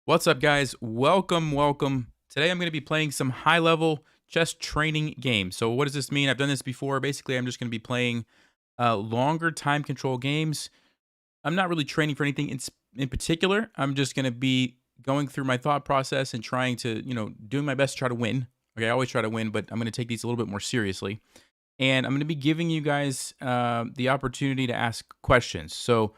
What's up, guys? Welcome. Today I'm going to be playing some high-level chess training games. So what does this mean? I've done this before. Basically, I'm just going to be playing longer time control games. I'm not really training for anything in particular. I'm just going to be going through my thought process and trying to, doing my best to try to win. Okay, I always try to win, but I'm going to take these a little bit more seriously. And I'm going to be giving you guys the opportunity to ask questions. So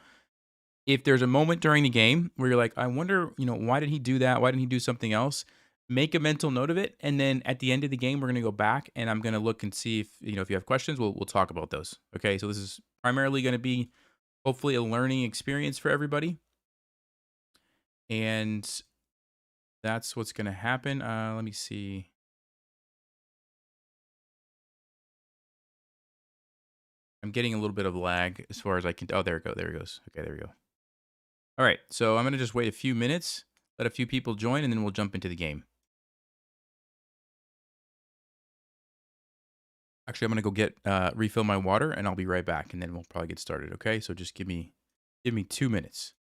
if there's a moment during the game where you're like, I wonder, why did he do that? Why didn't he do something else? Make a mental note of it, and then at the end of the game, we're gonna go back and I'm gonna look and see if you have questions. We'll talk about those. Okay, so this is primarily gonna be hopefully a learning experience for everybody, and that's what's gonna happen. Let me see. I'm getting a little bit of lag as far as I can. Oh, there it go. There it goes. Okay, there we go. All right, so I'm gonna just wait a few minutes, let a few people join, and then we'll jump into the game. Actually, I'm gonna go get refill my water, and I'll be right back, and then we'll probably get started. Okay, so just give me 2 minutes.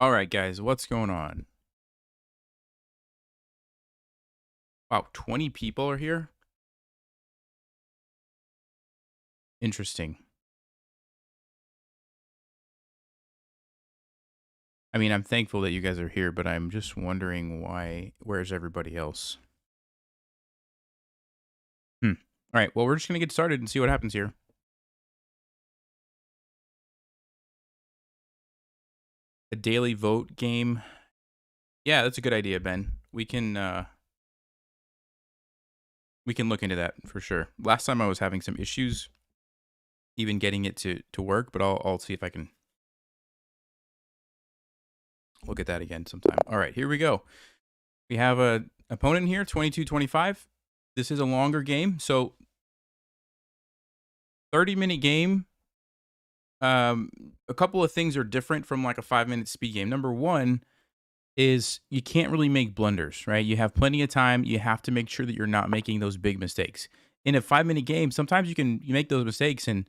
All right, guys, what's going on? Wow, 20 people are here. Interesting. I mean, I'm thankful that you guys are here, but I'm just wondering why. Where's everybody else? Hmm. All right. Well, we're just gonna get started and see what happens here. A daily vote game. Yeah, that's a good idea, Ben. We can look into that for sure. Last time I was having some issues even getting it to work, but I'll see if I can look at that again sometime. All right, here we go. We have a opponent here, 22-25. This is a longer game, so 30-minute game. A couple of things are different from like a 5-minute speed game. Number one is you can't really make blunders, right? You have plenty of time. You have to make sure that you're not making those big mistakes. In a 5-minute game, sometimes you make those mistakes and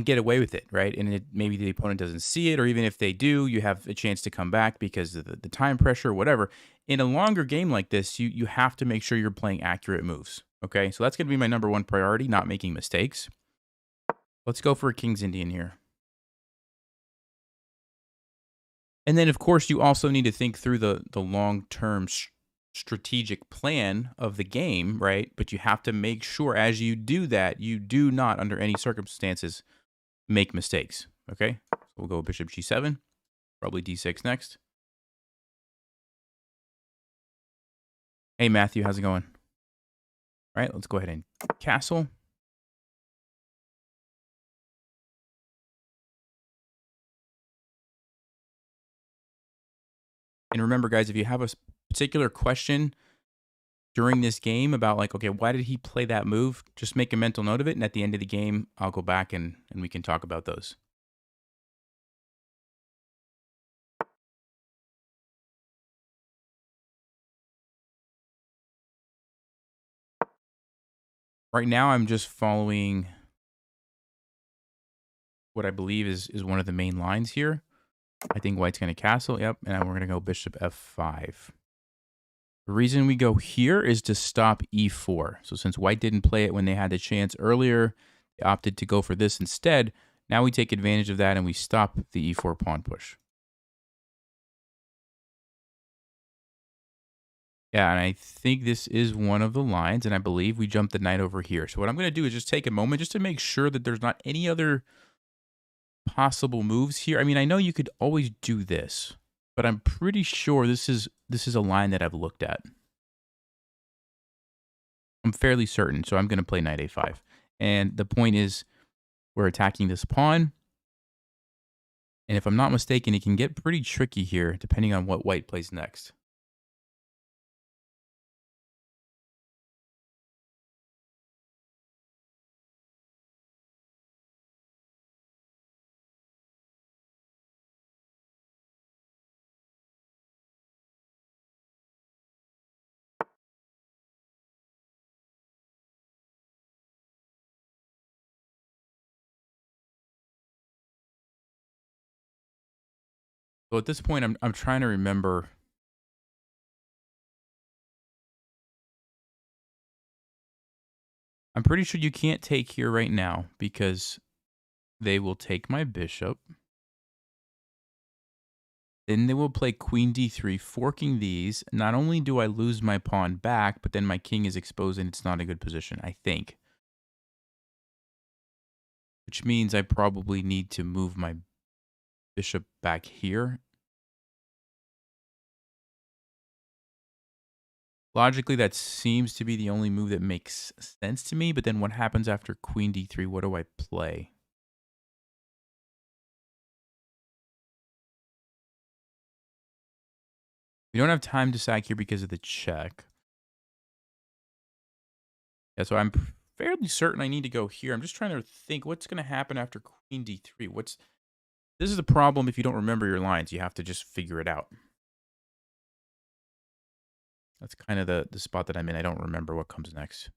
get away with it, right? And maybe the opponent doesn't see it, or even if they do, you have a chance to come back because of the time pressure or whatever. In a longer game like this, you have to make sure you're playing accurate moves. Okay, so that's going to be my number one priority, not making mistakes. Let's go for a King's Indian here. And then, of course, you also need to think through the long term strategic plan of the game, right? But you have to make sure as you do that, you do not, under any circumstances, make mistakes. Okay, so we'll go Bishop G7, probably D6 next. Hey, Matthew, how's it going? All right, let's go ahead and castle. And remember, guys, if you have a particular question during this game about like, okay, why did he play that move? Just make a mental note of it. And at the end of the game, I'll go back and we can talk about those. Right now, I'm just following what I believe is one of the main lines here. I think white's going to castle. Yep. And we're going to go bishop f5. The reason we go here is to stop e4. So since white didn't play it when they had the chance earlier, they opted to go for this instead. Now we take advantage of that and we stop the e4 pawn push. Yeah, and I think this is one of the lines, and I believe we jumped the knight over here. So what I'm going to do is just take a moment just to make sure that there's not any other possible moves here. I mean, I know you could always do this, but I'm pretty sure this is a line that I've looked at. I'm fairly certain, so I'm going to play knight a5. And the point is, we're attacking this pawn, and if I'm not mistaken, it can get pretty tricky here, depending on what white plays next. So at this point, I'm trying to remember. I'm pretty sure you can't take here right now because they will take my bishop. Then they will play queen d3, forking these. Not only do I lose my pawn back, but then my king is exposed and it's not a good position, I think. Which means I probably need to move my bishop back here. Logically, that seems to be the only move that makes sense to me, but then what happens after queen d3? What do I play? We don't have time to sack here because of the check. Yeah, so I'm fairly certain I need to go here. I'm just trying to think what's going to happen after queen d3. This is the problem if you don't remember your lines. You have to just figure it out. That's kind of the spot that I'm in. I don't remember what comes next.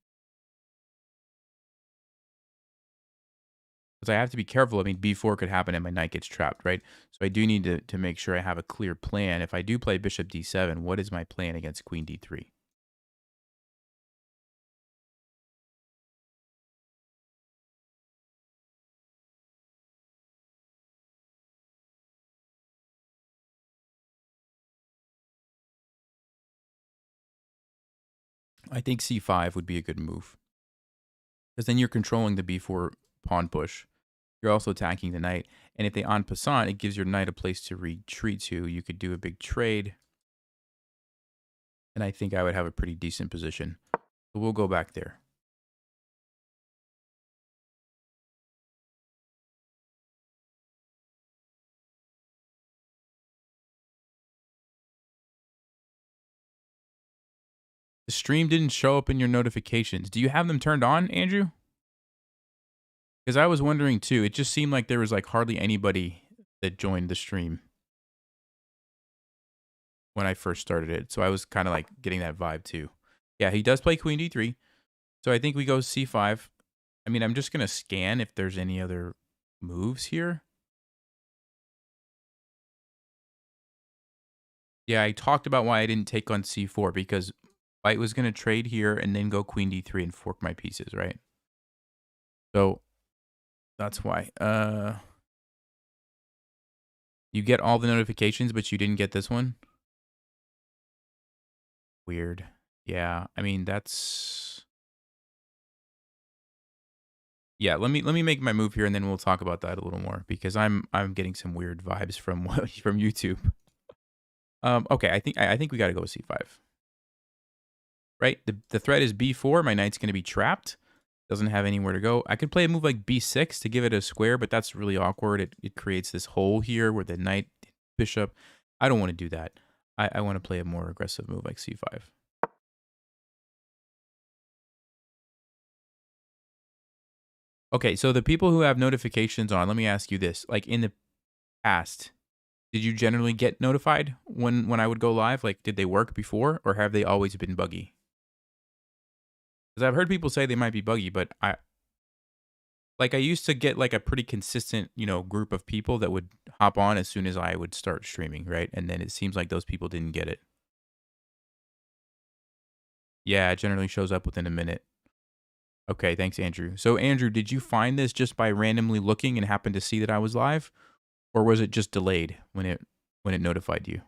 Because I have to be careful. I mean, b4 could happen and my knight gets trapped, right? So I do need to make sure I have a clear plan. If I do play bishop d7, what is my plan against queen d3? I think c5 would be a good move. Because then you're controlling the b4 pawn push. You're also attacking the knight. And if they en passant, it gives your knight a place to retreat to. You could do a big trade. And I think I would have a pretty decent position. So we'll go back there. The stream didn't show up in your notifications. Do you have them turned on, Andrew? Because I was wondering too. It just seemed like there was like hardly anybody that joined the stream when I first started it. So I was kind of like getting that vibe too. Yeah, he does play queen d3. So I think we go c5. I mean, I'm just going to scan if there's any other moves here. Yeah, I talked about why I didn't take on c4 because white was going to trade here and then go queen d3 and fork my pieces, right? So that's why. You get all the notifications, but you didn't get this one? Weird. Yeah, I mean, that's... Yeah, let me make my move here and then we'll talk about that a little more because I'm getting some weird vibes from from YouTube. Okay, I think we got to go with c5. Right? The threat is b4. My knight's going to be trapped. Doesn't have anywhere to go. I could play a move like b6 to give it a square, but that's really awkward. It creates this hole here where the knight, bishop. I don't want to do that. I want to play a more aggressive move like c5. Okay, so the people who have notifications on, let me ask you this. Like in the past, did you generally get notified when I would go live? Like, did they work before or have they always been buggy? Because I've heard people say they might be buggy, but I used to get like a pretty consistent, group of people that would hop on as soon as I would start streaming, right? And then it seems like those people didn't get it. Yeah, it generally shows up within a minute. Okay, thanks, Andrew. So, Andrew, did you find this just by randomly looking and happened to see that I was live, or was it just delayed when it notified you?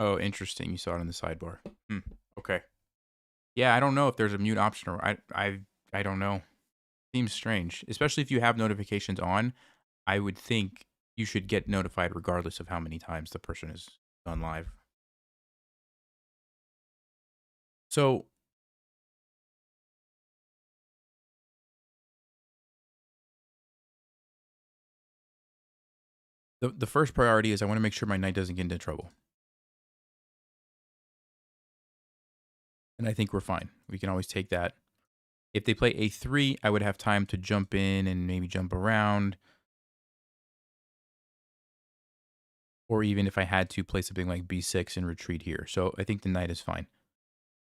Oh, interesting. You saw it on the sidebar. Hmm. Okay. Yeah, I don't know if there's a mute option or I don't know. Seems strange, especially if you have notifications on. I would think you should get notified regardless of how many times the person is on live. So the first priority is I want to make sure my knight doesn't get into trouble. And I think we're fine. We can always take that. If they play a3, I would have time to jump in and maybe jump around. Or even if I had to play something like b6 and retreat here. So I think the knight is fine.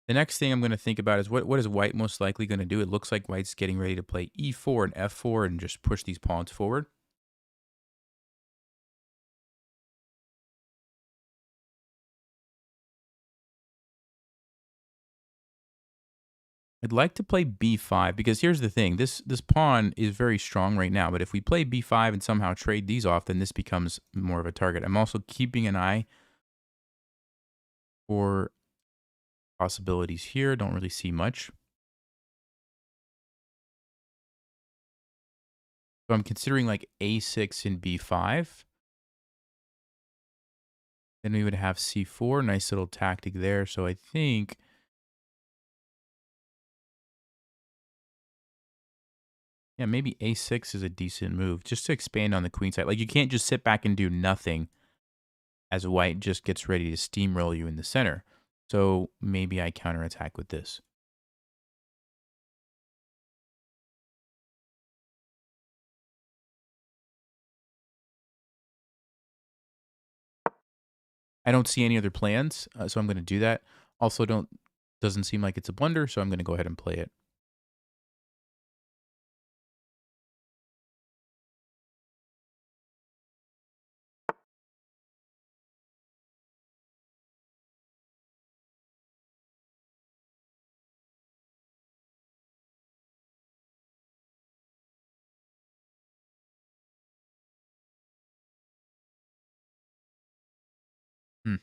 The next thing I'm going to think about is what is white most likely going to do? It looks like white's getting ready to play e4 and f4 and just push these pawns forward. I'd like to play b5 because here's the thing. This pawn is very strong right now, but if we play b5 and somehow trade these off, then this becomes more of a target. I'm also keeping an eye for possibilities here. Don't really see much. So I'm considering like a6 and b5. Then we would have c4. Nice little tactic there. So I think... yeah, maybe a6 is a decent move just to expand on the queen side. Like, you can't just sit back and do nothing as white just gets ready to steamroll you in the center. So maybe I counterattack with this. I don't see any other plans, so I'm going to do that. Also, doesn't seem like it's a blunder, so I'm going to go ahead and play it. Hmm.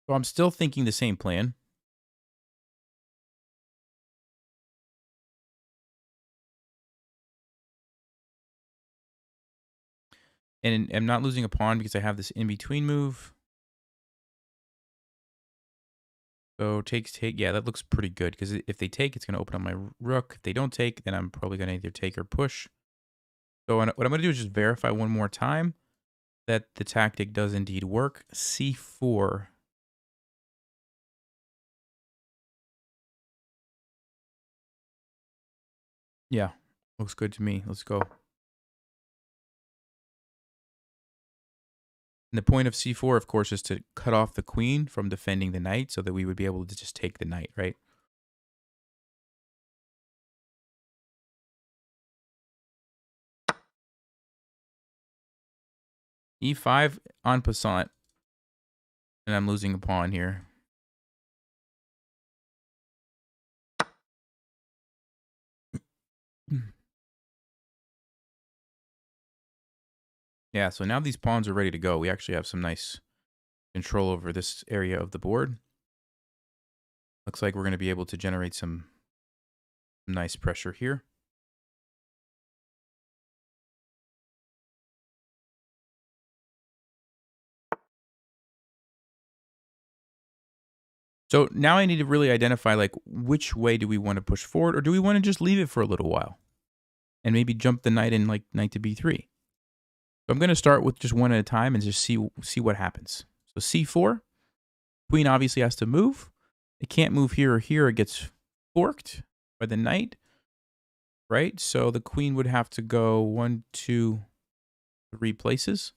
So I'm still thinking the same plan. And I'm not losing a pawn because I have this in-between move. So take. Yeah, that looks pretty good because if they take, it's going to open up my rook. If they don't take, then I'm probably going to either take or push. So what I'm going to do is just verify one more time that the tactic does indeed work. c4. Yeah, looks good to me. Let's go. And the point of c4, of course, is to cut off the queen from defending the knight so that we would be able to just take the knight, right? e5 en passant. And I'm losing a pawn here. Yeah, so now these pawns are ready to go. We actually have some nice control over this area of the board. Looks like we're going to be able to generate some nice pressure here. So now I need to really identify, like, which way do we want to push forward, or do we want to just leave it for a little while and maybe jump the knight in, like knight to b3? So I'm going to start with just one at a time and just see what happens. So c4, queen obviously has to move. It can't move here or here. It gets forked by the knight, right? So the queen would have to go 1, 2, 3 places.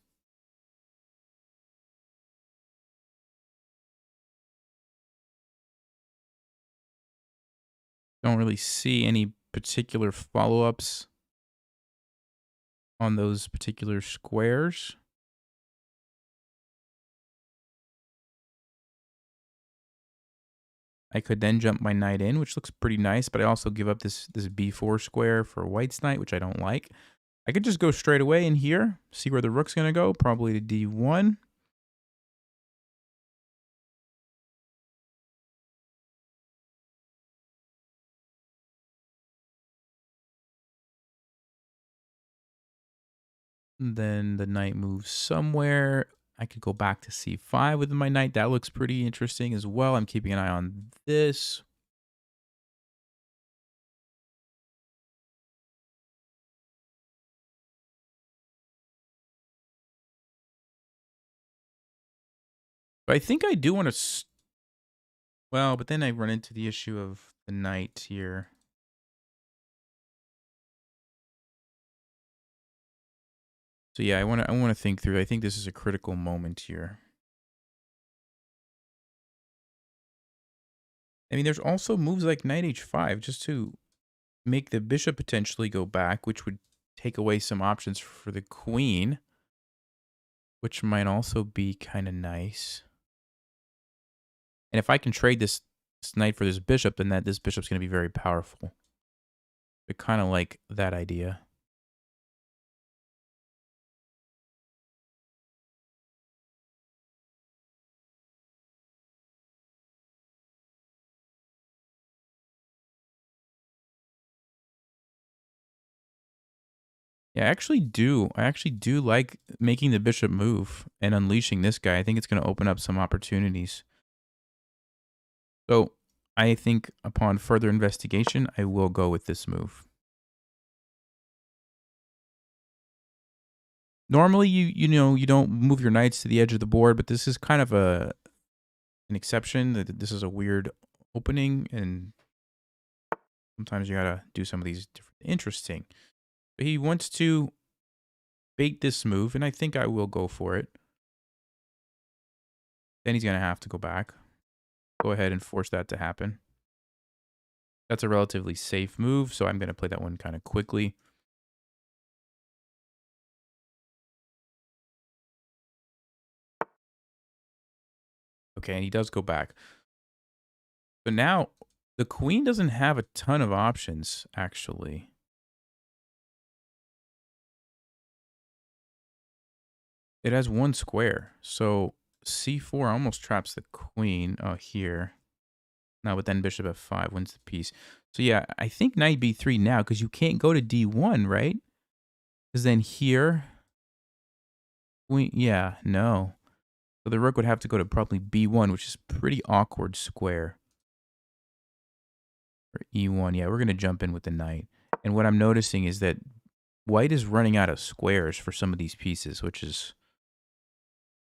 Don't really see any particular follow-ups on those particular squares. I could then jump my knight in, which looks pretty nice, but I also give up this b4 square for white's knight, which I don't like. I could just go straight away in here, see where the rook's going to go, probably to d1. And then the knight moves somewhere. I could go back to c5 with my knight. That looks pretty interesting as well. I'm keeping an eye on this. But I think I do want to... Well, but then I run into the issue of the knight here. So yeah, I want to think through. I think this is a critical moment here. I mean, there's also moves like knight h5 just to make the bishop potentially go back, which would take away some options for the queen, which might also be kind of nice. And if I can trade this knight for this bishop, then this bishop's going to be very powerful. I kind of like that idea. Yeah, I actually do. I actually do like making the bishop move and unleashing this guy. I think it's going to open up some opportunities. So I think upon further investigation, I will go with this move. Normally, you don't move your knights to the edge of the board, but this is kind of an exception. That this is a weird opening, and sometimes you gotta do some of these different interesting. But he wants to bait this move, and I think I will go for it. Then he's gonna have to go back. Go ahead and force that to happen. That's a relatively safe move, so I'm gonna play that one kind of quickly. Okay, and he does go back. But now the queen doesn't have a ton of options, actually. It has one square. So c4 almost traps the queen here. Now, but then bishop f5 wins the piece. So yeah, I think knight b3 now, because you can't go to d1, right? Because then here, yeah, no. So the rook would have to go to probably b1, which is pretty awkward square. Or e1, yeah, we're going to jump in with the knight. And what I'm noticing is that white is running out of squares for some of these pieces, which is...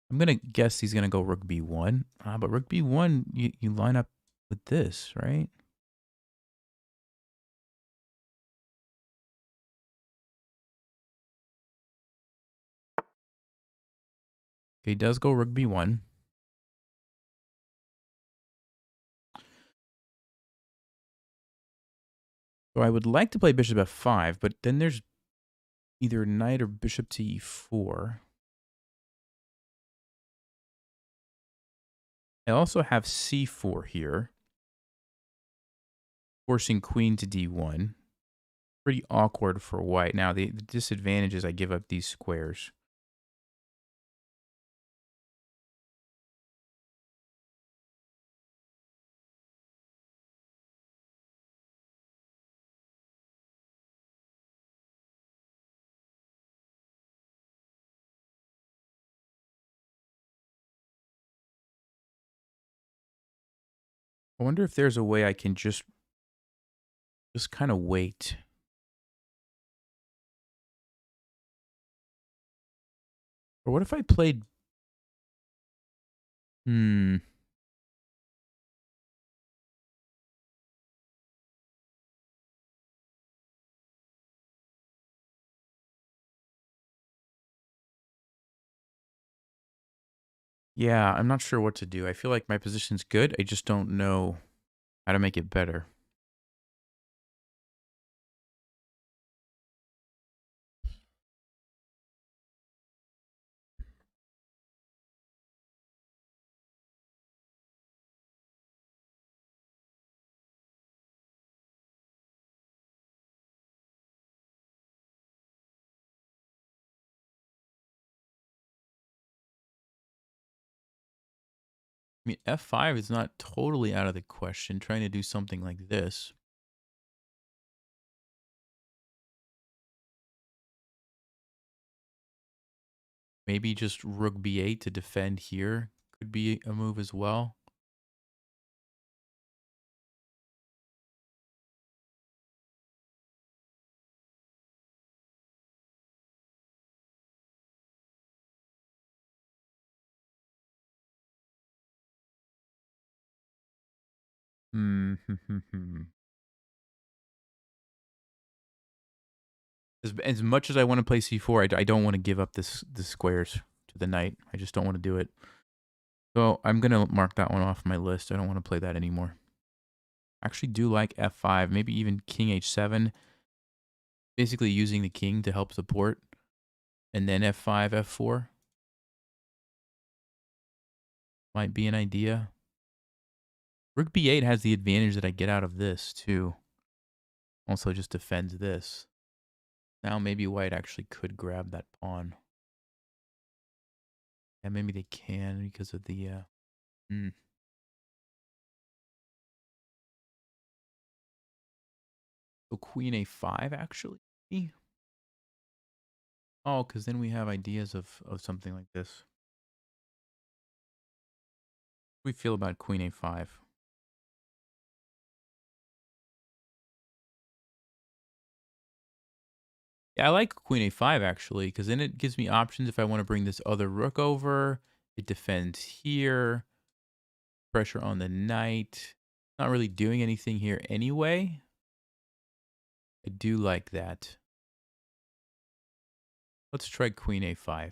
I'm going to guess he's going to go rook b1. But rook b1, you line up with this, right? Okay, he does go rook b1. So I would like to play bishop f5, but then there's either knight or bishop to e4. I also have c4 here, forcing queen to d1. Pretty awkward for white. Now, the disadvantage is I give up these squares. I wonder if there's a way I can just kind of wait. Or what if I played... Yeah, I'm not sure what to do. I feel like my position's good. I just don't know how to make it better. I mean, f5 is not totally out of the question, trying to do something like this. Maybe just rook b8 to defend here could be a move as well. Hmm. As much as I want to play c4, I don't want to give up the squares to the knight. I just don't want to do it. So I'm going to mark that one off my list. I don't want to play that anymore. I actually do like f5, maybe even king h7. Basically using the king to help support. And then f5, f4 might be an idea. Rook b8 has the advantage that I get out of this too. Also just defends this. Now maybe white actually could grab that pawn. Yeah, maybe they can because of the... So queen a5 actually? Oh, because then we have ideas of something like this. What do we feel about queen a5? Yeah, I like queen a5 actually, because then it gives me options if I want to bring this other rook over. It defends here. Pressure on the knight. Not really doing anything here anyway. I do like that. Let's try queen a5.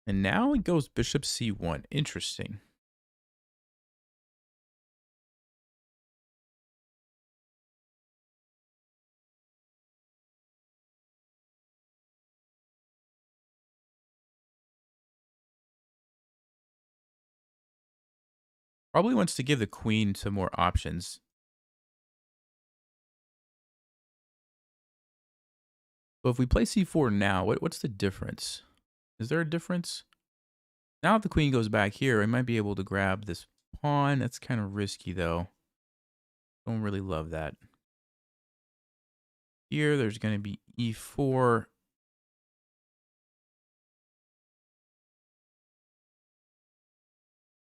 And now it goes bishop c1. Interesting. Probably wants to give the queen some more options. But if we play c4 now, what's the difference? Is there a difference? Now if the queen goes back here, I might be able to grab this pawn. That's kind of risky, though. Don't really love that. Here, there's going to be e4.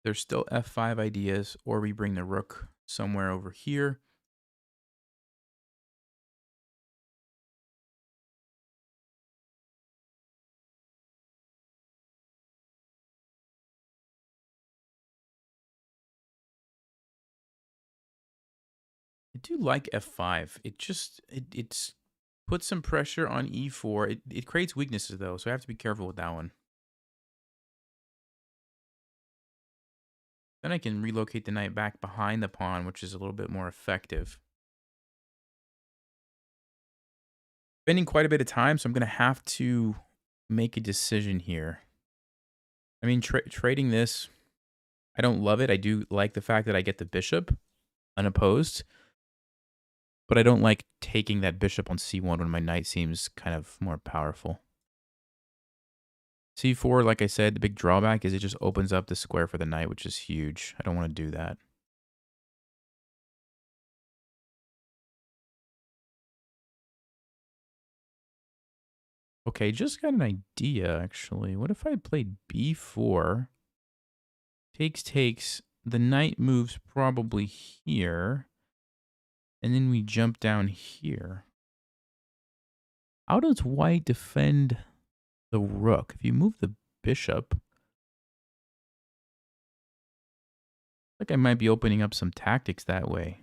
There's still f5 ideas, or we bring the rook somewhere over here. I do like f5. It's puts some pressure on e4. It creates weaknesses, though, so I have to be careful with that one. Then I can relocate the knight back behind the pawn, which is a little bit more effective. Spending quite a bit of time, so I'm going to have to make a decision here. I mean, trading this, I don't love it. I do like the fact that I get the bishop unopposed, but I don't like taking that bishop on c1 when my knight seems kind of more powerful. c4, like I said, the big drawback is it just opens up the square for the knight, which is huge. I don't want to do that. Okay, just got an idea, actually. What if I played b4? Takes. The knight moves probably here. And then we jump down here. How does white defend the rook? If you move the bishop, like I might be opening up some tactics that way.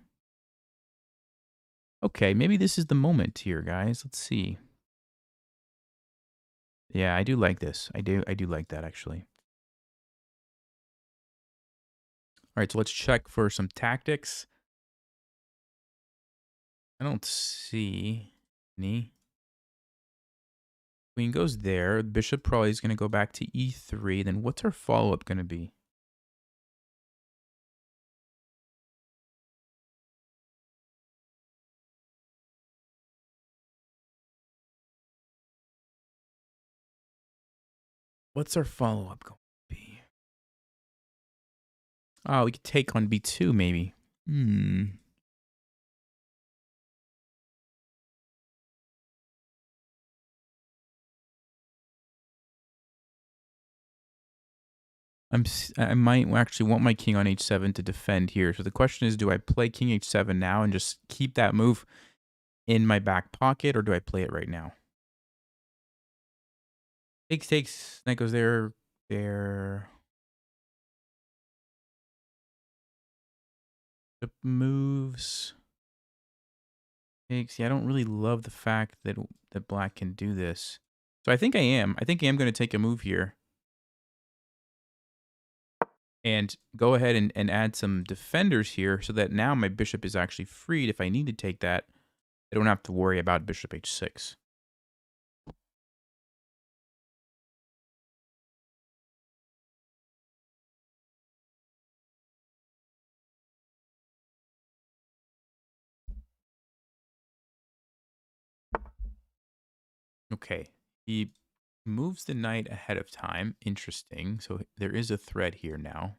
Okay, maybe this is the moment here, guys. Let's see. Yeah, I do like this. I do like that, actually. All right, so let's check for some tactics. I don't see any. Queen goes there. Bishop probably is going to go back to e3. Then what's our follow-up going to be? What's our follow-up going to be? Oh, we could take on b2 maybe. I might actually want my king on h7 to defend here. So the question is, do I play king h7 now and just keep that move in my back pocket, or do I play it right now? Takes. Knight goes there. There. Bishop moves. Takes. Yeah, I don't really love the fact that black can do this. So I think I am. I think I am going to take a move here. And go ahead and add some defenders here so that now my bishop is actually freed. If I need to take that, I don't have to worry about bishop h6. Okay, he moves the knight ahead of time. Interesting. So there is a threat here now.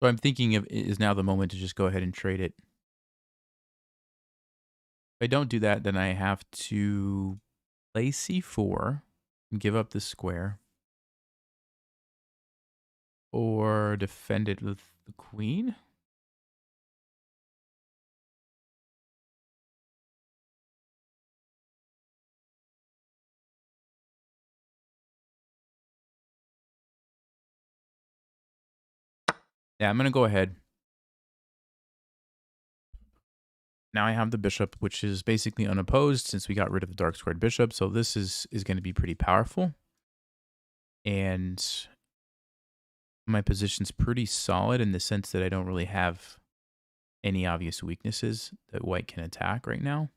So I'm thinking of is now the moment to just go ahead and trade it. If I don't do that, then I have to play c4 and give up the square, or defend it with the queen. Yeah, I'm going to go ahead. Now I have the bishop, which is basically unopposed since we got rid of the dark squared bishop. So this is going to be pretty powerful. And my position's pretty solid in the sense that I don't really have any obvious weaknesses that white can attack right now.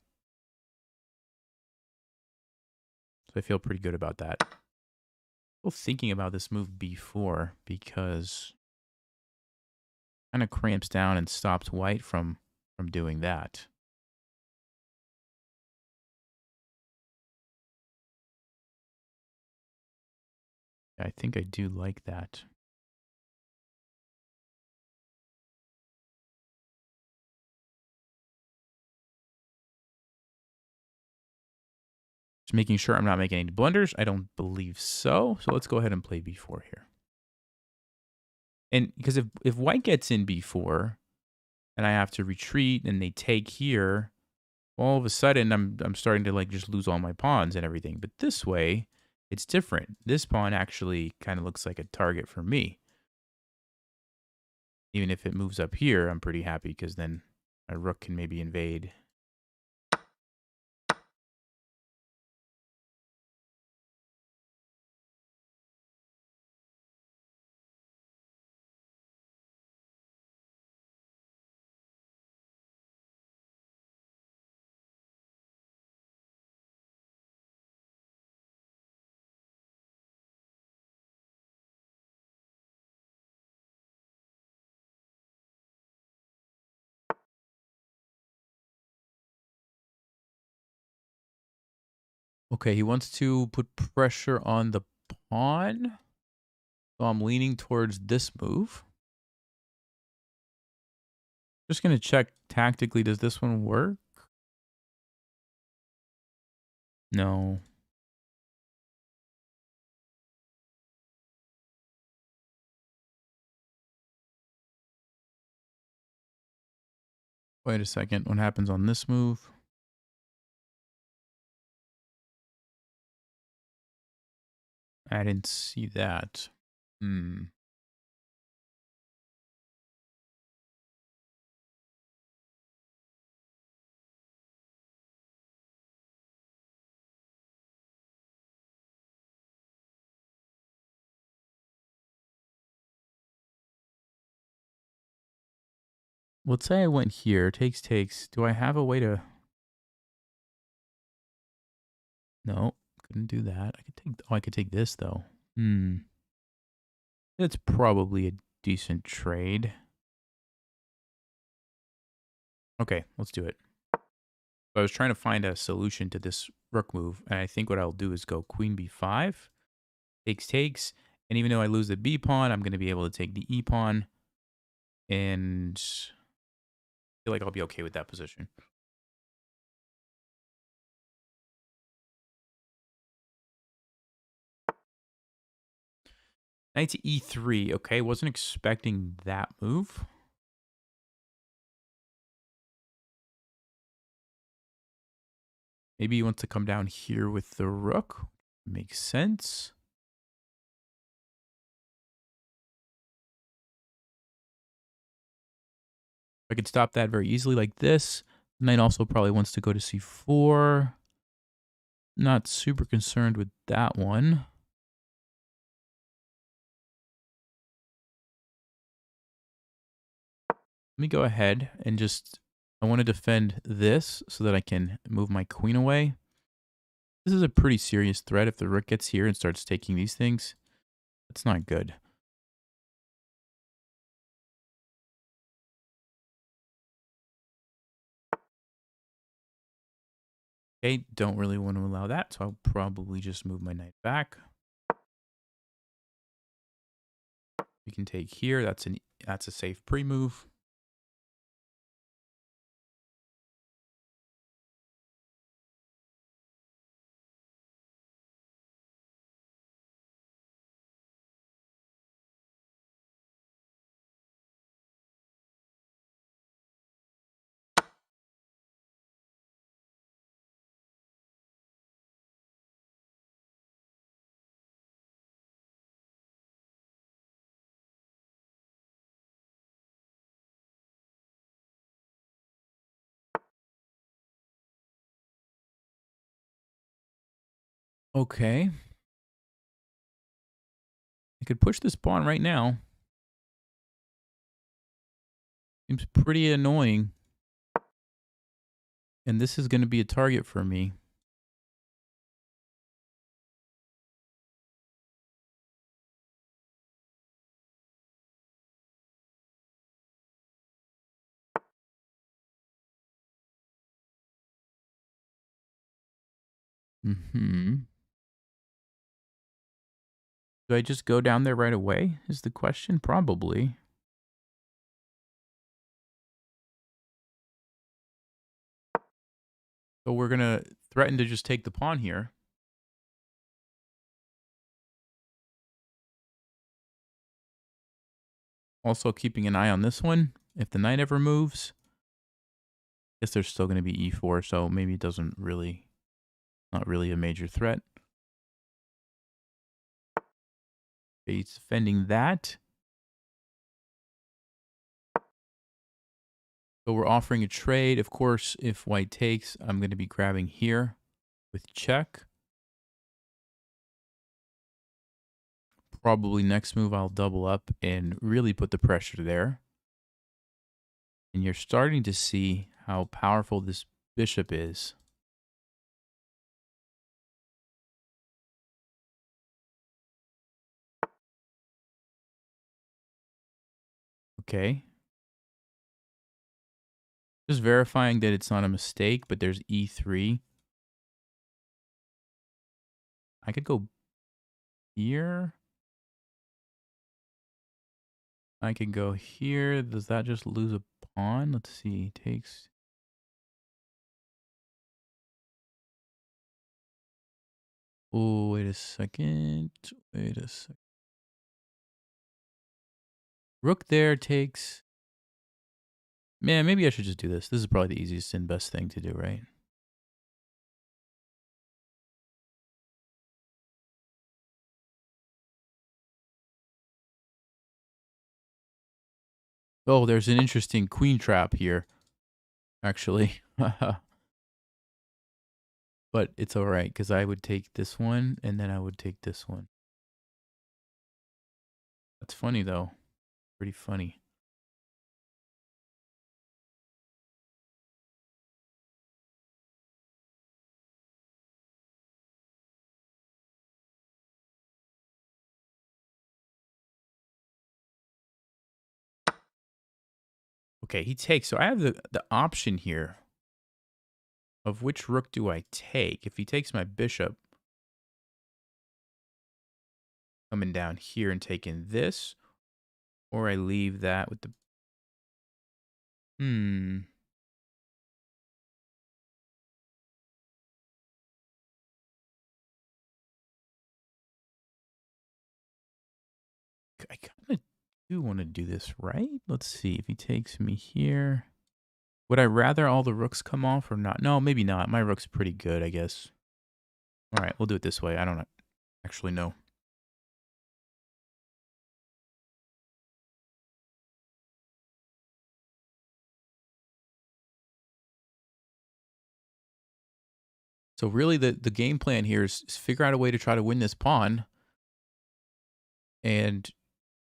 So I feel pretty good about that. Still thinking about this move b4 because it kind of cramps down and stops white from doing that. I think I do like that. Just making sure I'm not making any blunders. I don't believe so. So let's go ahead and play b4 here. And because if white gets in b4 and I have to retreat and they take here, all of a sudden I'm starting to like just lose all my pawns and everything. But this way, it's different. This pawn actually kind of looks like a target for me. Even if it moves up here, I'm pretty happy because then my rook can maybe invade. Okay, he wants to put pressure on the pawn. So I'm leaning towards this move. Just going to check tactically, does this one work? No. Wait a second. What happens on this move? I didn't see that. Hmm. Let's say I went here. Takes. Do I have a way to... No, couldn't do that. I could take... Oh, I could take this, though. Hmm. It's probably a decent trade. Okay, let's do it. I was trying to find a solution to this rook move, and I think what I'll do is go queen b5, takes, and even though I lose the b pawn, I'm going to be able to take the e pawn, and I feel like I'll be okay with that position. Knight to e3. Okay, wasn't expecting that move. Maybe he wants to come down here with the rook. Makes sense. I could stop that very easily like this. Knight also probably wants to go to c4. Not super concerned with that one. Let me go ahead and just... I want to defend this so that I can move my queen away. This is a pretty serious threat. If the rook gets here and starts taking these things, that's not good. Okay, don't really want to allow that, so I'll probably just move my knight back. We can take here. That's a safe pre-move. Okay. I could push this pawn right now. Seems pretty annoying. And this is going to be a target for me. Do I just go down there right away is the question? Probably. So we're going to threaten to just take the pawn here. Also keeping an eye on this one. If the knight ever moves, I guess there's still going to be e4, so maybe it doesn't really, not really a major threat. He's defending that. So we're offering a trade. Of course, if white takes, I'm going to be grabbing here with check. Probably next move, I'll double up and really put the pressure there. And you're starting to see how powerful this bishop is. Okay. Just verifying that it's not a mistake, but there's e3. I could go here. I could go here. Does that just lose a pawn? Let's see. Takes. Oh, wait a second. Wait a second. Rook there takes... Man, maybe I should just do this. This is probably the easiest and best thing to do, right? Oh, there's an interesting queen trap here, actually. But it's all right, because I would take this one, and then I would take this one. That's funny, though. Pretty funny. Okay, he takes. So I have the option here of which rook do I take. If he takes my bishop, coming down here and taking this, or I leave that with the... I kind of do want to do this, right? Let's see. If he takes me here, would I rather all the rooks come off or not? No, maybe not. My rook's pretty good, I guess. All right, we'll do it this way. I don't actually know. So really the game plan here is figure out a way to try to win this pawn. And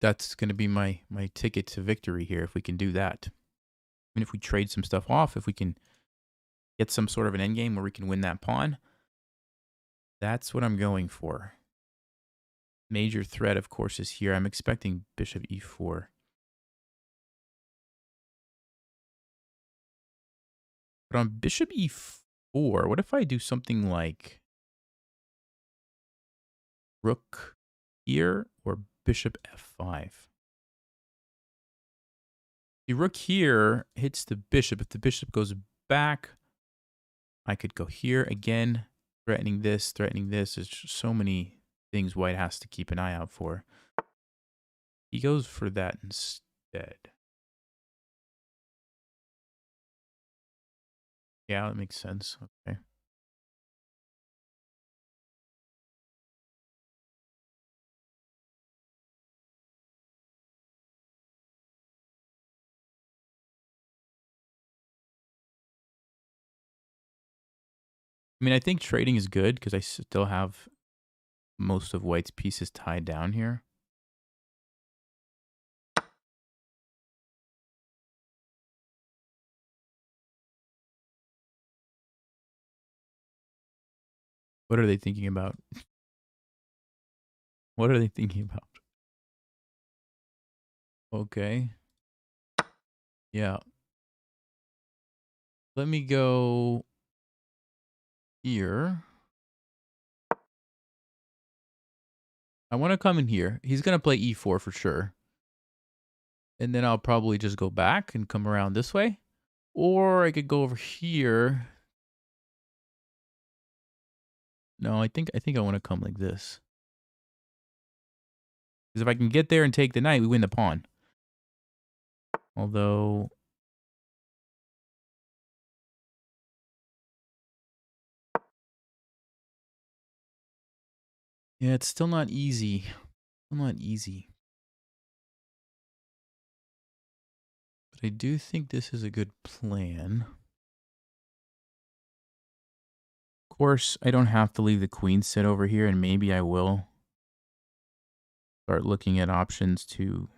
that's going to be my ticket to victory here if we can do that. I mean, if we trade some stuff off, if we can get some sort of an endgame where we can win that pawn, that's what I'm going for. Major threat, of course, is here. I'm expecting bishop e4. But on bishop e4, what if I do something like rook here or bishop f5? The rook here hits the bishop. If the bishop goes back, I could go here again, threatening this, threatening this. There's just so many things white has to keep an eye out for. He goes for that instead. Yeah, that makes sense. Okay. I mean, I think trading is good because I still have most of white's pieces tied down here. What are they thinking about? What are they thinking about? Okay. Yeah. Let me go here. I want to come in here. He's going to play e4 for sure. And then I'll probably just go back and come around this way. Or I could go over here. No, I think I want to come like this. Because if I can get there and take the knight, we win the pawn. Although... yeah, it's still not easy. Still not easy. But I do think this is a good plan. Of course, I don't have to leave the queen sit over here, and maybe I will start looking at options to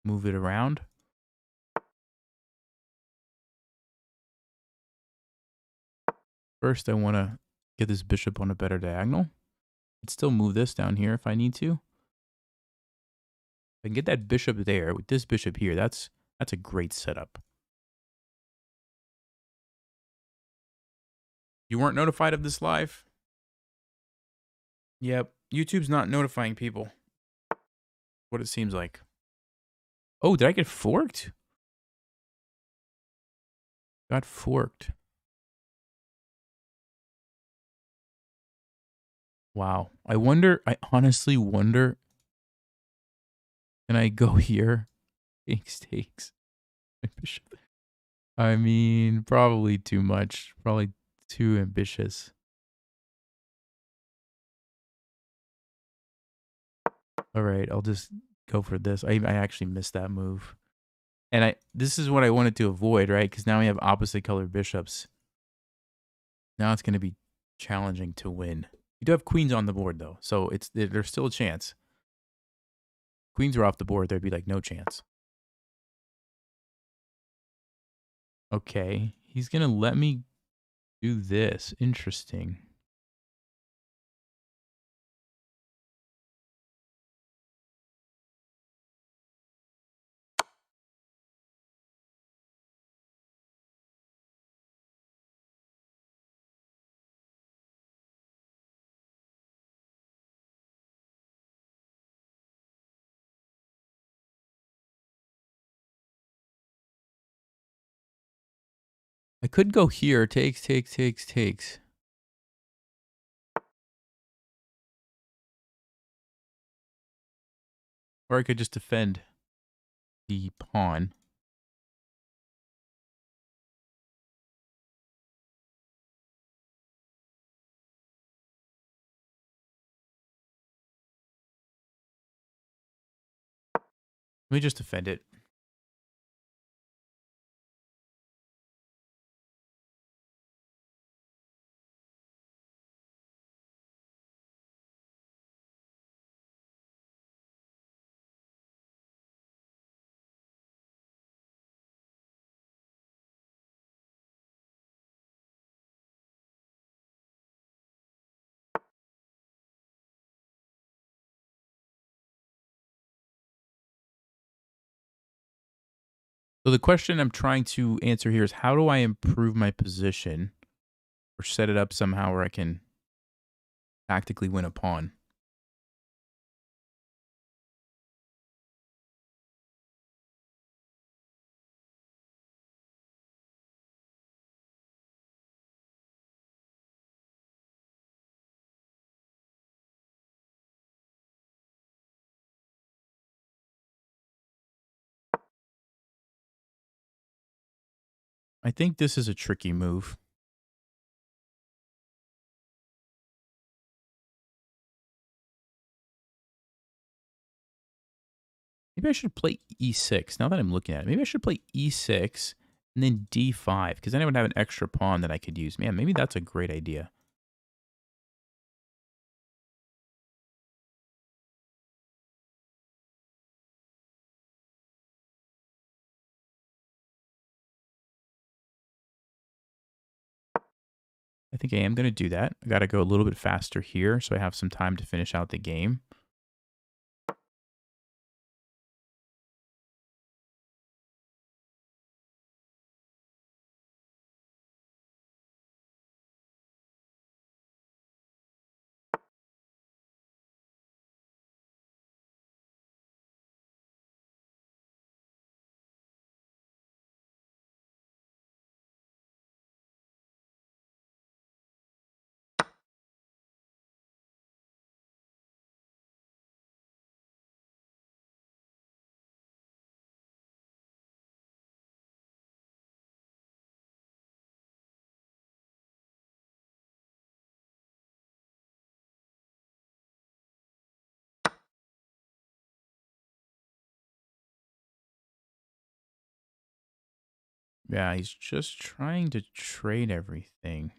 move it around. First, I want to get this bishop on a better diagonal. I'd still move this down here if I need to. If I can get that bishop there with this bishop here, that's a great setup. You weren't notified of this live? Yep. YouTube's not notifying people. What it seems like. Oh, did I get forked? Got forked. Wow. I honestly wonder, can I go here? Takes. Bishop. I mean, probably too much. Probably too ambitious. All right, I'll just go for this. I actually missed that move. And this is what I wanted to avoid, right? Because now we have opposite colored bishops. Now it's going to be challenging to win. You do have queens on the board, though, so there's still a chance. Queens are off the board, there'd be like no chance. Okay, he's going to let me do this. Interesting. I could go here. Takes. Or I could just defend the pawn. Let me just defend it. So the question I'm trying to answer here is, how do I improve my position or set it up somehow where I can tactically win a pawn? I think this is a tricky move. Maybe I should play e6. Now that I'm looking at it, maybe I should play e6 and then d5, because then I would have an extra pawn that I could use. Man, maybe that's a great idea. I think I am going to do that. I got to go a little bit faster here so I have some time to finish out the game. Yeah, he's just trying to trade everything.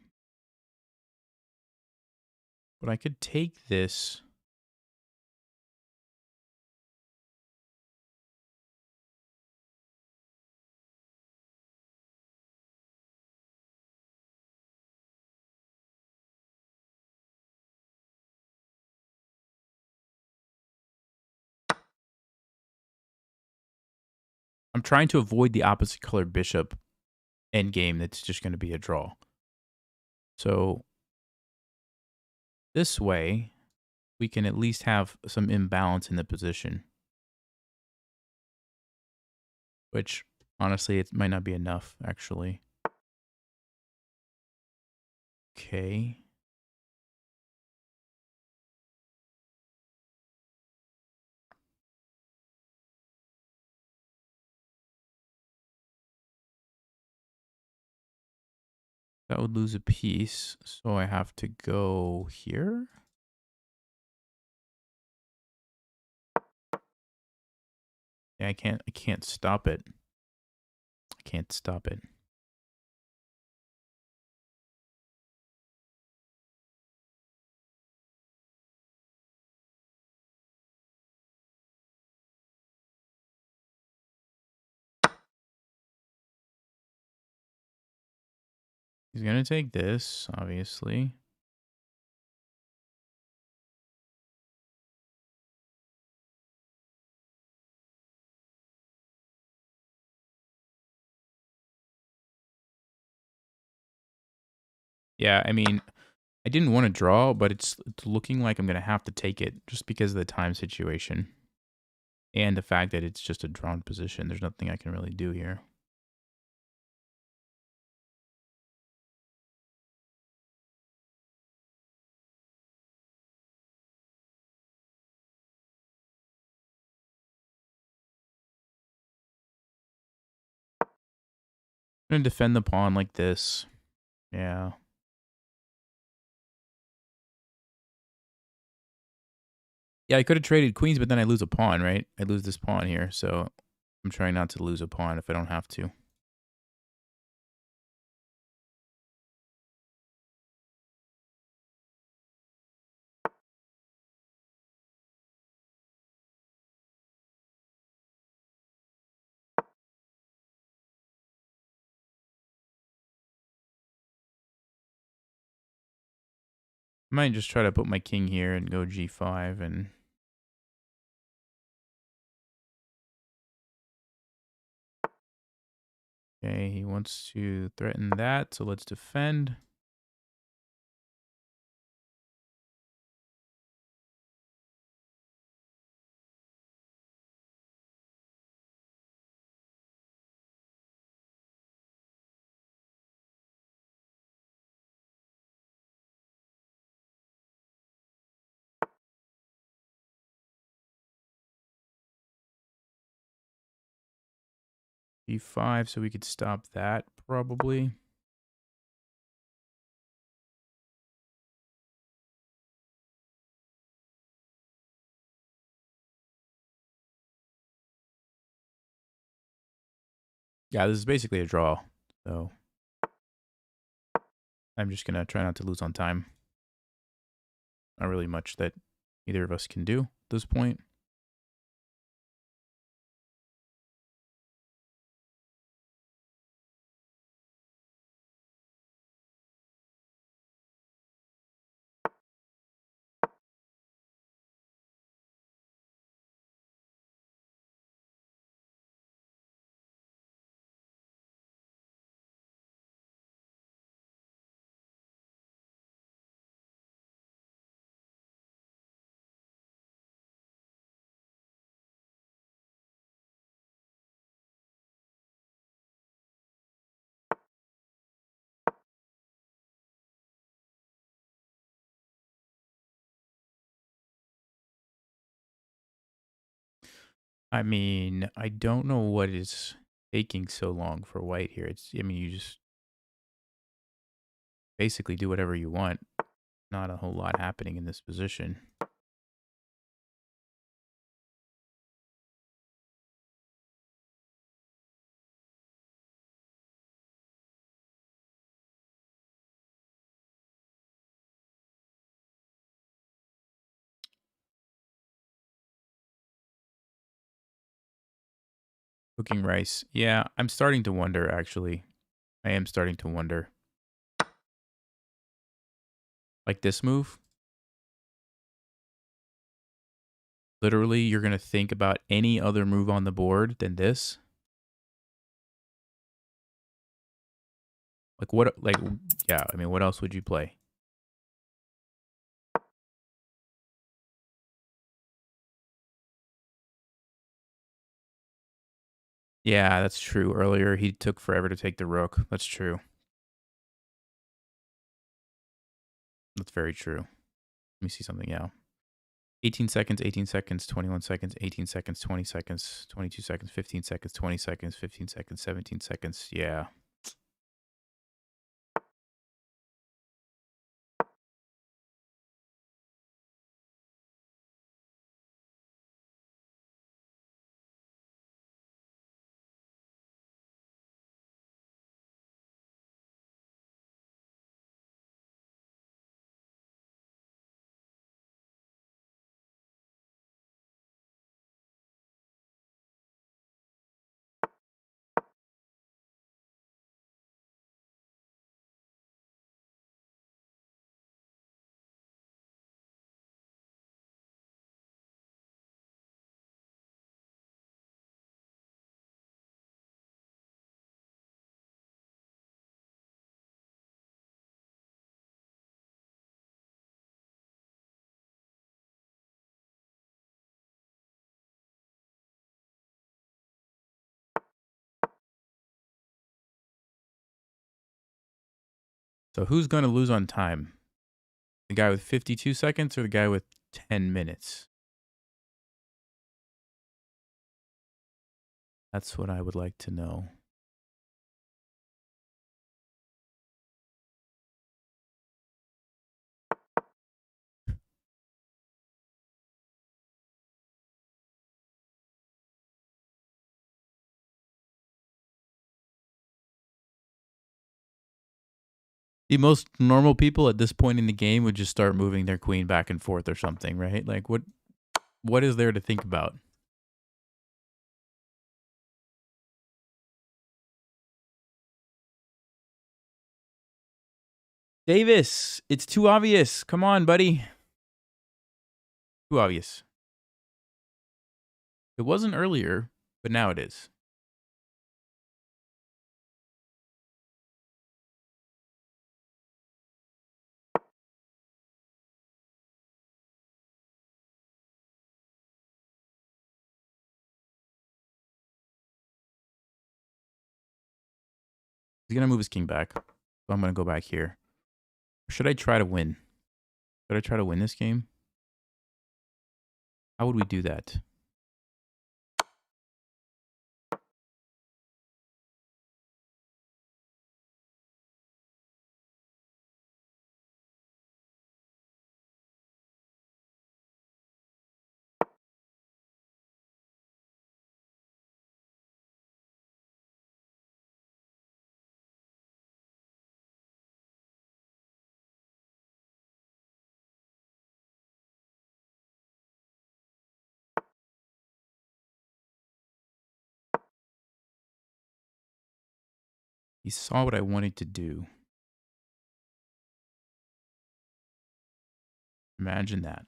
But I could take this. I'm trying to avoid the opposite color bishop endgame that's just going to be a draw. So this way, we can at least have some imbalance in the position. Which, honestly, it might not be enough, actually. Okay. That would lose a piece. So I have to go here. Yeah, I can't stop it. I can't stop it. He's gonna take this, obviously. Yeah, I mean, I didn't want to draw, but it's looking like I'm gonna have to take it just because of the time situation. And the fact that it's just a drawn position. There's nothing I can really do here. I'm gonna defend the pawn like this. Yeah. Yeah, I could have traded queens, but then I lose a pawn, right? I lose this pawn here, so I'm trying not to lose a pawn if I don't have to. I might just try to put my king here and go g5 and... Okay, he wants to threaten that, so let's defend. b5, so we could stop that, probably. Yeah, this is basically a draw, so... I'm just gonna try not to lose on time. Not really much that either of us can do at this point. I mean, I don't know what is taking so long for white here. I mean, you just basically do whatever you want. Not a whole lot happening in this position. Cooking rice. Yeah, I'm starting to wonder, actually. I am starting to wonder. Like this move? Literally, you're going to think about any other move on the board than this? Like, what, like, yeah, I mean, what else would you play? Yeah, that's true. Earlier, he took forever to take the rook. That's true. That's very true. Let me see something now. 18 seconds, 18 seconds, 21 seconds, 18 seconds, 20 seconds, 22 seconds, 15 seconds, 20 seconds, 15 seconds, 17 seconds. Yeah. So who's going to lose on time? The guy with 52 seconds or the guy with 10 minutes? That's what I would like to know. The most normal people at this point in the game would just start moving their queen back and forth or something, right? Like what is there to think about? Davis, it's too obvious. Come on, buddy. Too obvious. It wasn't earlier, but now it is. He's going to move his king back. So I'm going to go back here. Should I try to win? Should I try to win this game? How would we do that? He saw what I wanted to do. Imagine that.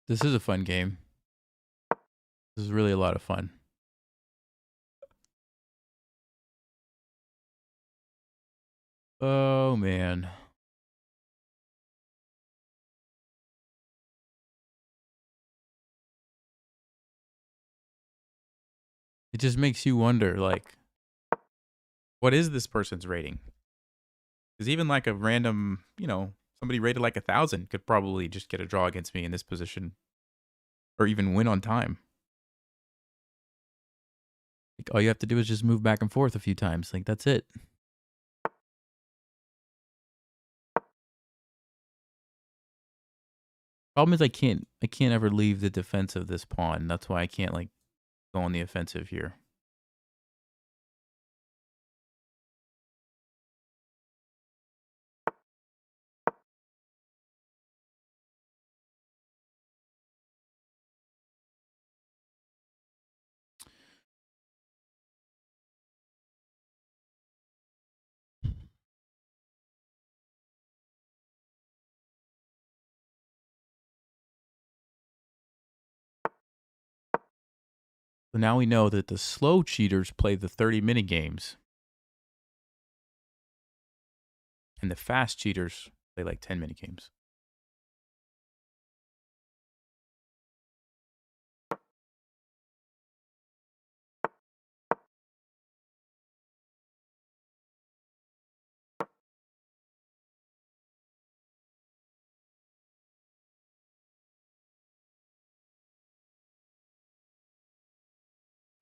This is a fun game. This is really a lot of fun. Oh, man. It just makes you wonder, like, what is this person's rating? Because even like a random, somebody rated like 1,000 could probably just get a draw against me in this position or even win on time. Like, all you have to do is just move back and forth a few times. Like, that's it. Problem is I can't ever leave the defense of this pawn. That's why I can't like go on the offensive here. So now we know that the slow cheaters play the 30-minute games. And the fast cheaters play like 10-minute games.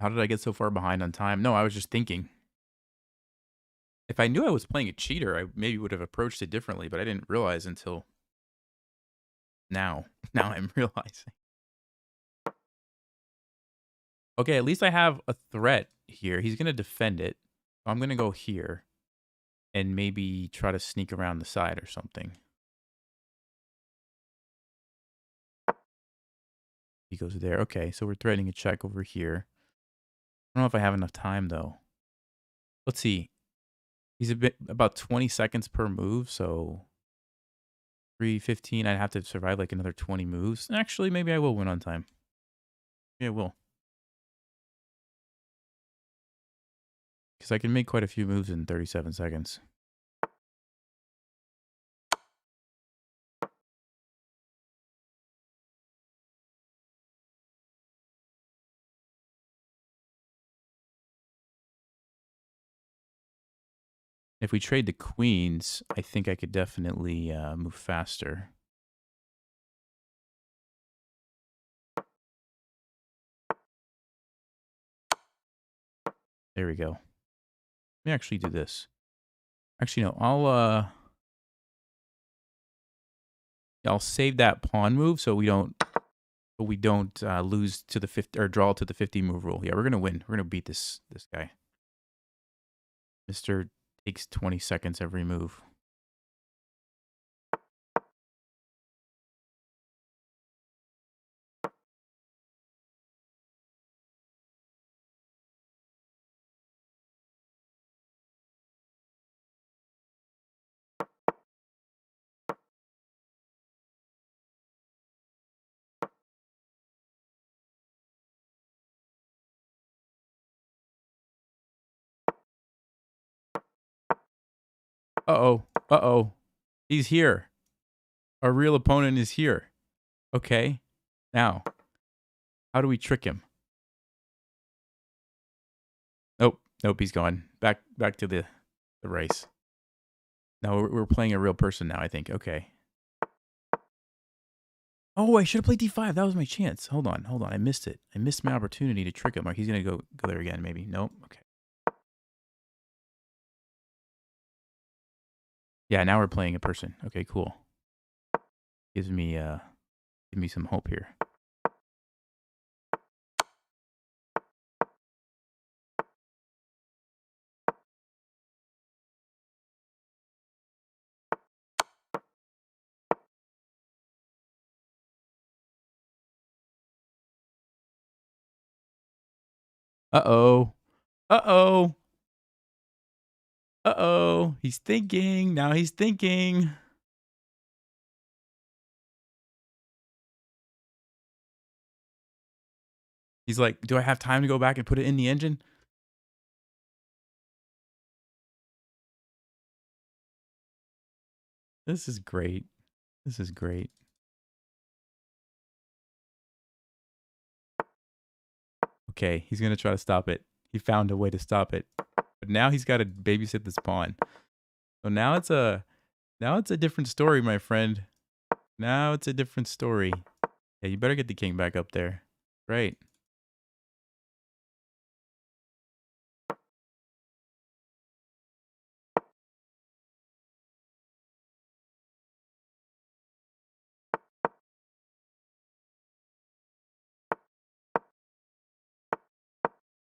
How did I get so far behind on time? No, I was just thinking. If I knew I was playing a cheater, I maybe would have approached it differently, but I didn't realize until now. Now I'm realizing. Okay, at least I have a threat here. He's going to defend it. I'm going to go here and maybe try to sneak around the side or something. He goes there. Okay, so we're threatening a check over here. I don't know if I have enough time, though. Let's see. He's a bit about 20 seconds per move, so 3:15. I'd have to survive like another 20 moves. Actually, maybe I will win on time. Yeah, I will. Because I can make quite a few moves in 37 seconds. If we trade the queens, I think I could definitely move faster. There we go. Let me actually do this. Actually, no. I'll save that pawn move so we don't lose to the 50 or draw to the 50 move rule. Yeah, we're gonna win. We're gonna beat this guy. Mister takes 20 seconds every move. Uh-oh. Uh-oh. He's here. Our real opponent is here. Okay. Now, how do we trick him? Nope. Nope, he's gone. Back to the race. No, we're playing a real person now, I think. Okay. Oh, I should have played d5. That was my chance. Hold on. I missed it. I missed my opportunity to trick him. Like he's gonna go there again, maybe. Nope. Okay. Yeah, now we're playing a person. Okay, cool. Gives me some hope here. Uh-oh. Uh-oh. Uh-oh. He's thinking. Now he's thinking. He's like, do I have time to go back and put it in the engine? This is great. This is great. Okay, he's gonna try to stop it. He found a way to stop it. But now he's got to babysit this pawn. So now it's a different story, my friend. Now it's a different story. Yeah, you better get the king back up there. Right.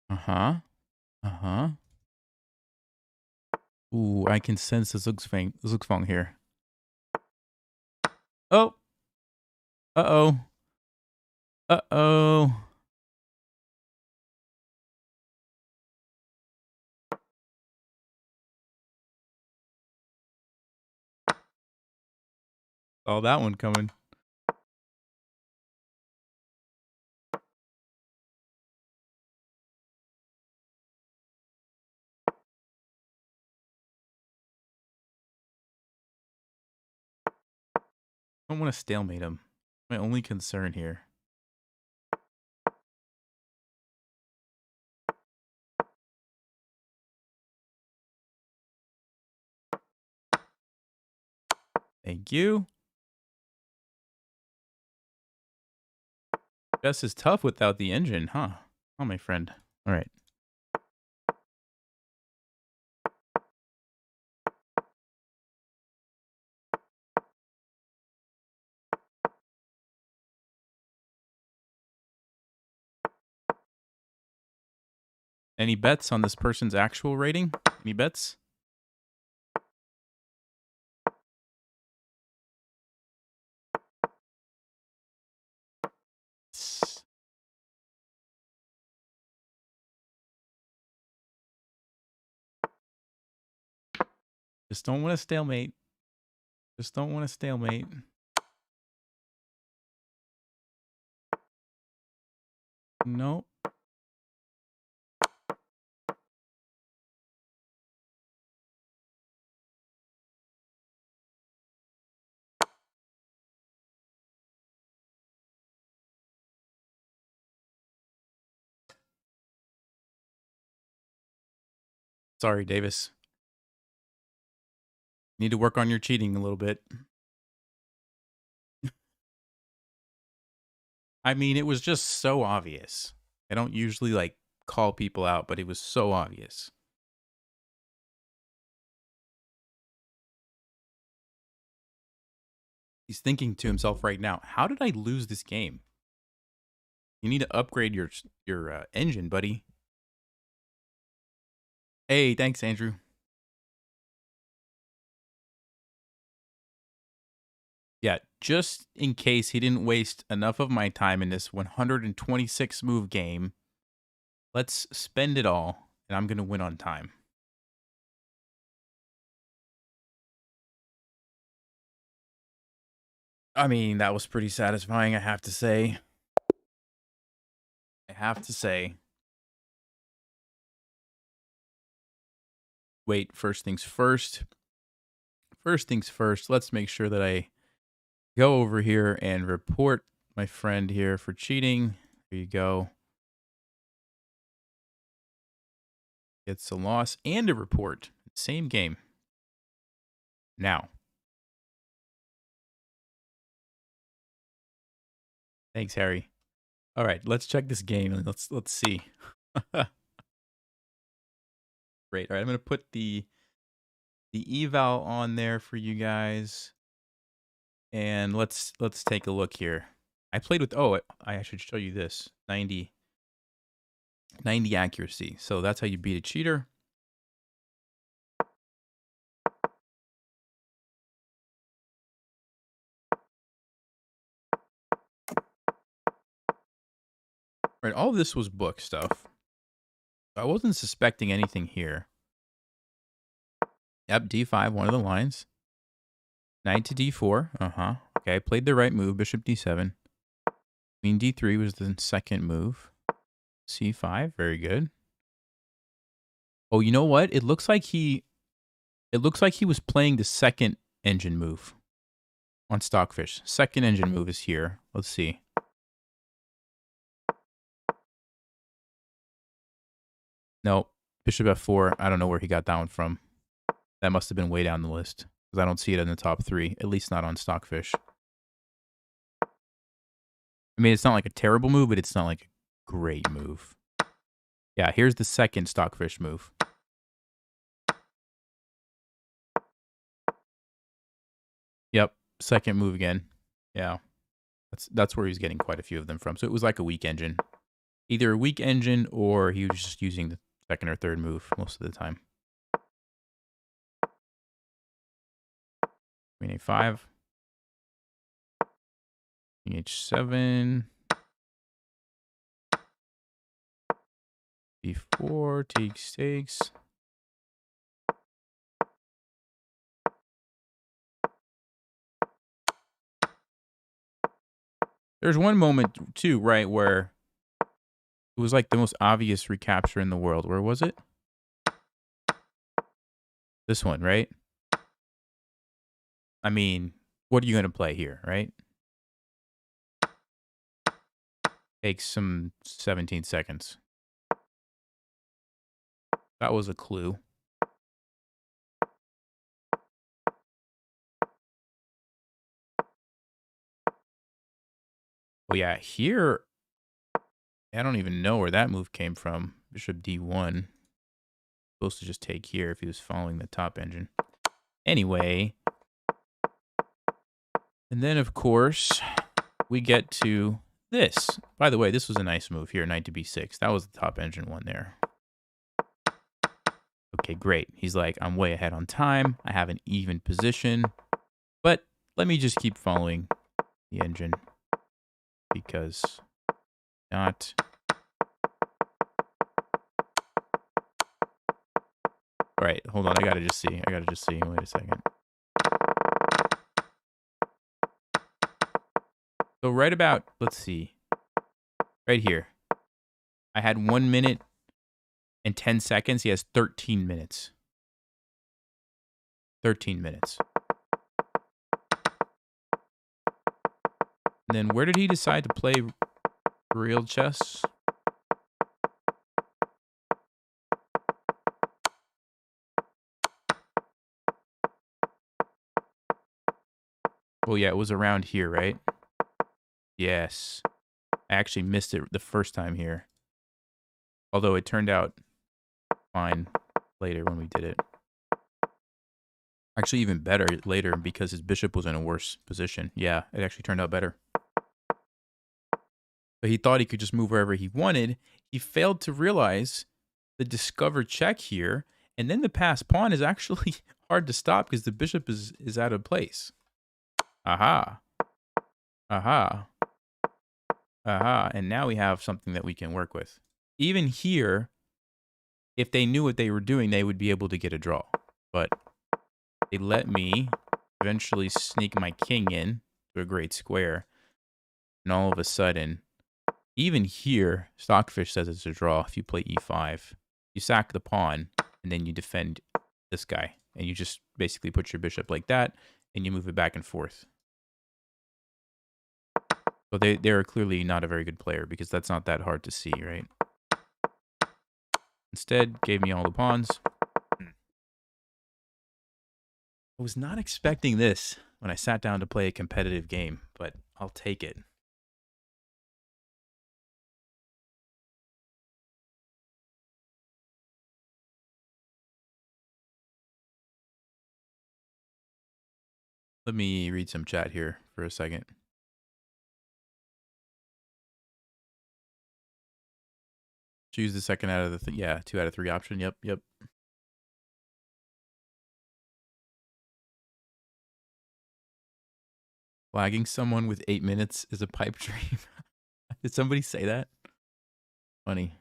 Uh-huh. Uh-huh. Ooh, I can sense the Zugzwang here. Oh. Uh-oh. Uh-oh. Saw that one coming. I don't want to stalemate him. My only concern here. Thank you. Chess is tough without the engine, huh? Oh, my friend. All right. Any bets on this person's actual rating? Any bets? Just don't want to stalemate. Just don't want to stalemate. Nope. Sorry, Davis. Need to work on your cheating a little bit. I mean, it was just so obvious. I don't usually like call people out, but it was so obvious. He's thinking to himself right now, how did I lose this game? You need to upgrade your engine, buddy. Hey, thanks, Andrew. Yeah, just in case he didn't waste enough of my time in this 126 move game, let's spend it all, and I'm going to win on time. I mean, that was pretty satisfying, I have to say. I have to say. Wait, first things first. First things first, let's make sure that I go over here and report my friend here for cheating. There you go. It's a loss and a report. Same game. Now. Thanks, Harry. All right, let's check this game and let's see. Great. All right, I'm gonna put the eval on there for you guys, and let's take a look here. I played with I should show you this 90 accuracy. So that's how you beat a cheater. Right, all of this was book stuff. I wasn't suspecting anything here. Yep, d5, one of the lines. Knight to d4. Okay, I played the right move. Bishop d7. Queen d3 was the second move. c5, very good. Oh, you know what? It looks like he was playing the second engine move on Stockfish. Second engine move is here. Let's see. No, Bishop f4. I don't know where he got that one from. That must have been way down the list because I don't see it in the top 3, at least not on Stockfish. I mean, it's not like a terrible move, but it's not like a great move. Yeah, here's the second Stockfish move. Yep, second move again. Yeah, that's where he's getting quite a few of them from. So it was like a weak engine. Either a weak engine or he was just using the second or third move most of the time. Queen a5. King h7. b4, takes. There's one moment, too, right, where it was like the most obvious recapture in the world. Where was it? This one, right? I mean, what are you going to play here, right? Takes some 17 seconds. That was a clue. Oh, yeah, here, I don't even know where that move came from. Bishop d1. Supposed to just take here if he was following the top engine. Anyway. And then, of course, we get to this. By the way, this was a nice move here, knight to b6. That was the top engine one there. Okay, great. He's like, I'm way ahead on time. I have an even position. But let me just keep following the engine. Because not. All right, hold on. I gotta just see. I gotta just see. Wait a second. So right about, let's see, right here. I had 1 minute and 10 seconds. He has 13 minutes. 13 minutes. And then where did he decide to play real chess? Well, yeah, it was around here, right? Yes. I actually missed it the first time here. Although it turned out fine later when we did it. Actually, even better later because his bishop was in a worse position. Yeah, it actually turned out better. But he thought he could just move wherever he wanted. He failed to realize the discover check here. And then the pass pawn is actually hard to stop because the bishop is out of place. Aha. Aha. Aha. And now we have something that we can work with. Even here, if they knew what they were doing, they would be able to get a draw. But they let me eventually sneak my king in to a great square. And all of a sudden, even here, Stockfish says it's a draw if you play e5. You sack the pawn, and then you defend this guy. And you just basically put your bishop like that, and you move it back and forth. So they're clearly not a very good player, because that's not that hard to see, right? Instead, gave me all the pawns. I was not expecting this when I sat down to play a competitive game, but I'll take it. Let me read some chat here for a second. Choose the second out of the, yeah, 2 out of 3 option. Yep, yep. Flagging someone with 8 minutes is a pipe dream. Did somebody say that? Funny.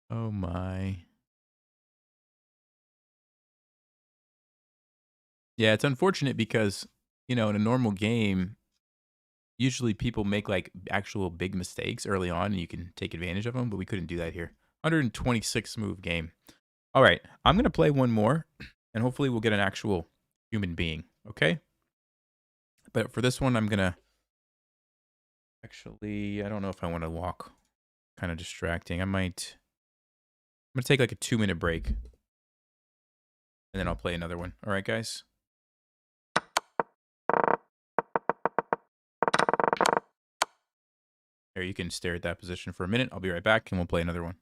Oh my. Yeah, it's unfortunate because, in a normal game, usually people make like actual big mistakes early on and you can take advantage of them, but we couldn't do that here. 126 move game. All right, I'm going to play one more and hopefully we'll get an actual human being, okay? But for this one, I'm going to actually, I don't know if I want to walk. Kind of distracting. I'm going to take like a 2-minute break and then I'll play another one. All right, guys? Here, you can stare at that position for a minute. I'll be right back and we'll play another one.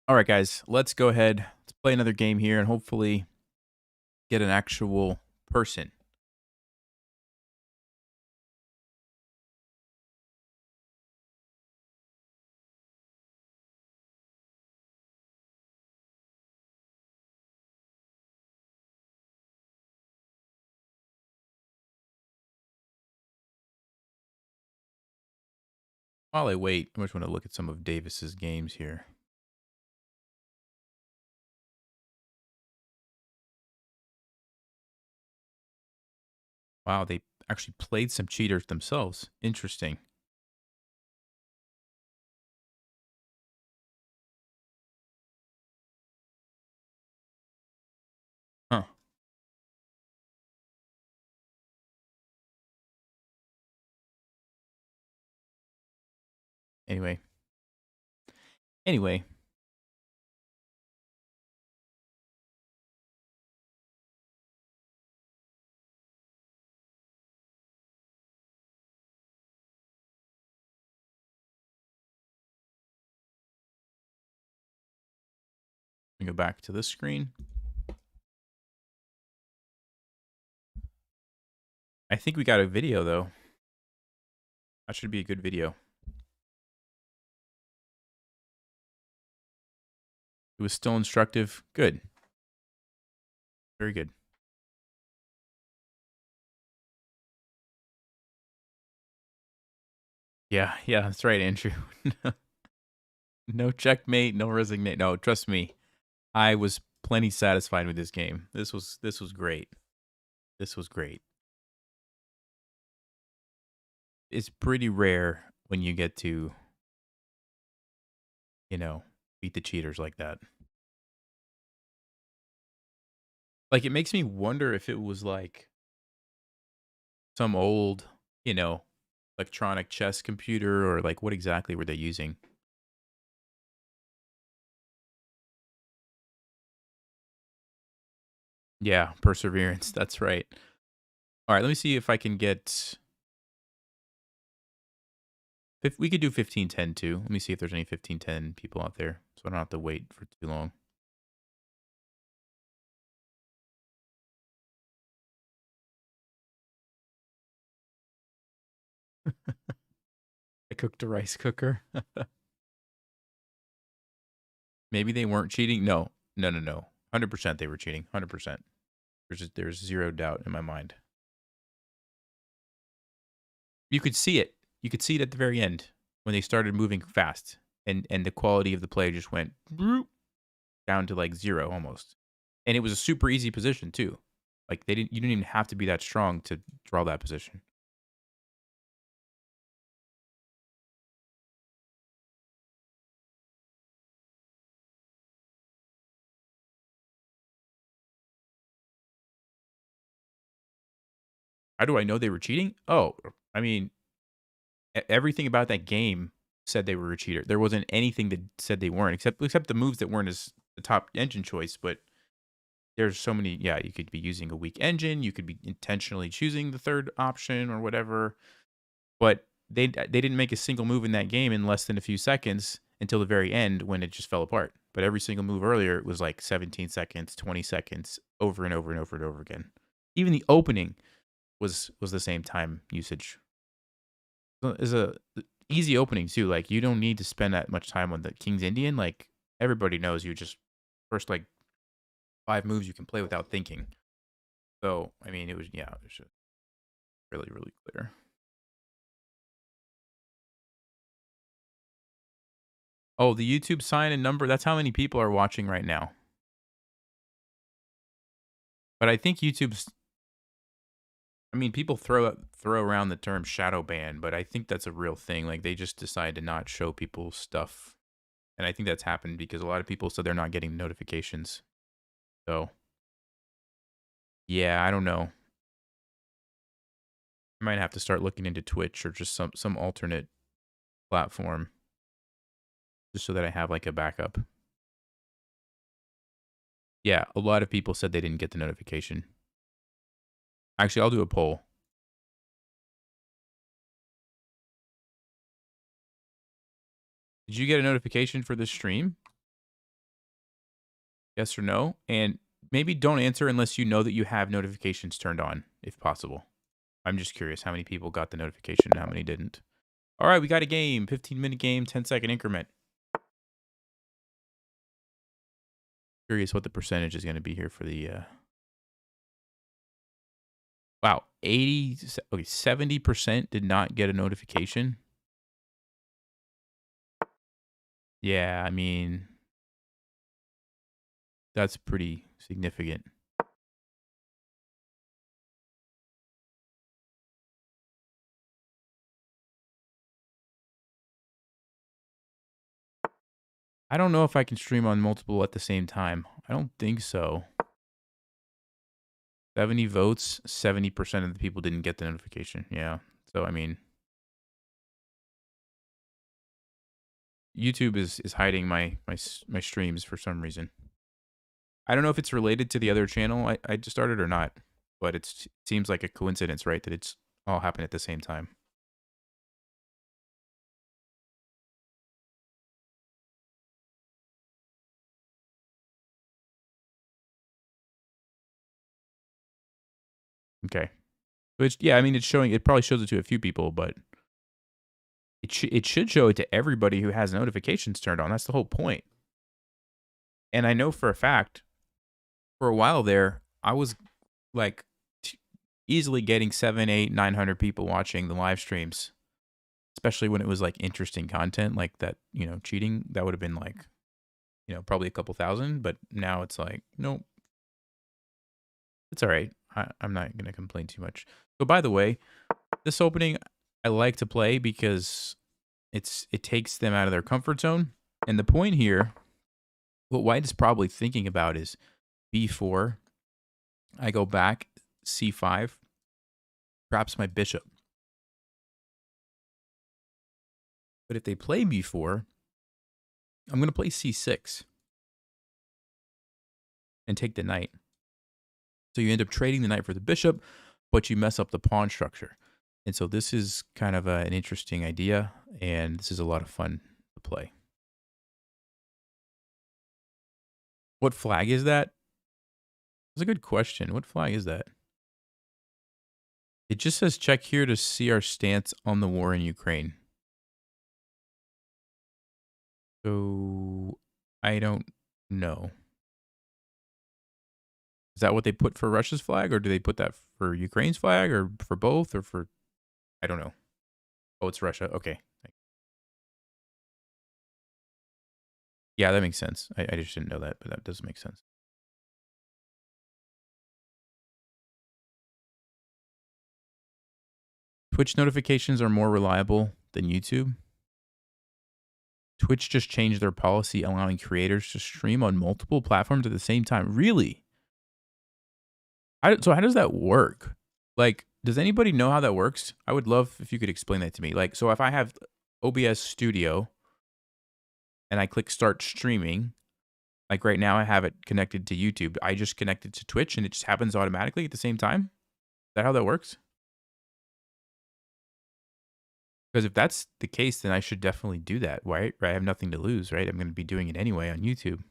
All right, guys, let's go ahead. Let's play another game here and hopefully get an actual person. While I wait, I just want to look at some of Davis's games here. Wow, they actually played some cheaters themselves. Interesting. Huh. Anyway. Anyway. Let me go back to this screen. I think we got a video, though. That should be a good video. It was still instructive. Good. Very good. Yeah, that's right, Andrew. No checkmate, no resignate. No, trust me. I was plenty satisfied with this game. This was great. This was great. It's pretty rare when you get to, beat the cheaters like that. Like, it makes me wonder if it was like some old, you know, electronic chess computer, or like what exactly were they using? Yeah, perseverance. That's right. All right, let me see if I can get. If we could do 1510 too. Let me see if there's any 1510 people out there, so I don't have to wait for too long. I cooked a rice cooker. Maybe they weren't cheating. No, no, no, no. 100% they were cheating. 100%. There's zero doubt in my mind. You could see it. You could see it at the very end when they started moving fast, and the quality of the play just went down to like zero almost. And it was a super easy position too. Like you didn't even have to be that strong to draw that position. How do I know they were cheating? Oh, I mean, everything about that game said they were a cheater. There wasn't anything that said they weren't, except the moves that weren't as the top engine choice. But there's so many. Yeah, you could be using a weak engine. You could be intentionally choosing the third option or whatever. But they didn't make a single move in that game in less than a few seconds until the very end when it just fell apart. But every single move earlier, it was like 17 seconds, 20 seconds, over and over and over and over again. Even the opening was the same time usage. Is a easy opening too. Like, you don't need to spend that much time on the King's Indian. Like, everybody knows you just first like 5 moves you can play without thinking. So I mean, it was just really really clear. Oh, the YouTube sign and number. That's how many people are watching right now. But I think YouTube's. I mean, people throw around the term shadow ban, but I think that's a real thing. Like, they just decide to not show people stuff, and I think that's happened because a lot of people said they're not getting notifications. So yeah, I don't know. I might have to start looking into Twitch or just some alternate platform, just so that I have like a backup. Yeah, a lot of people said they didn't get the notification. Actually, I'll do a poll. Did you get a notification for this stream? Yes or no? And Maybe don't answer unless you know that you have notifications turned on, if possible. I'm just curious how many people got the notification and how many didn't. All right, we got a game, 15-minute game, 10-second increment. Curious what the percentage is going to be here for the wow, 70% did not get a notification. Yeah, I mean, that's pretty significant. I don't know if I can stream on multiple at the same time. I don't think so. 70 votes, 70% of the people didn't get the notification. Yeah. So, I mean, YouTube is hiding my streams for some reason. I don't know if it's related to the other channel I just started or not, but it seems like a coincidence, right? That it's all happened at the same time. Okay. Which, yeah, I mean, it's showing. It probably shows it to a few people, but it should show it to everybody who has notifications turned on. That's the whole point. And I know for a fact, for a while there, I was like easily getting 7, 8, 900 people watching the live streams, especially when it was like interesting content like that. Cheating, that would have been like, probably a couple thousand. But now it's like, nope, it's all right. I'm not gonna complain too much. So, by the way, this opening I like to play because it takes them out of their comfort zone. And the point here, what White is probably thinking about is b4. I go back c5, perhaps my bishop. But if they play b4, I'm going to play c6 and take the knight. So you end up trading the knight for the bishop, but you mess up the pawn structure. And so this is kind of an interesting idea, and this is a lot of fun to play. What flag is that? That's a good question. What flag is that? It just says check here to see our stance on the war in Ukraine. So I don't know. Is that what they put for Russia's flag, or do they put that for Ukraine's flag, or for both, or for... I don't know. Oh, it's Russia. Okay. Yeah, that makes sense. I just didn't know that, but that does make sense. Twitch notifications are more reliable than YouTube. Twitch just changed their policy allowing creators to stream on multiple platforms at the same time. Really? So how does that work? Like, does anybody know how that works? I would love if you could explain that to me. Like, so if I have OBS Studio and I click start streaming, like right now I have it connected to YouTube. I just connect it to Twitch and it just happens automatically at the same time? Is that how that works? Because if that's the case, then I should definitely do that, right? I have nothing to lose, right? I'm going to be doing it anyway on YouTube.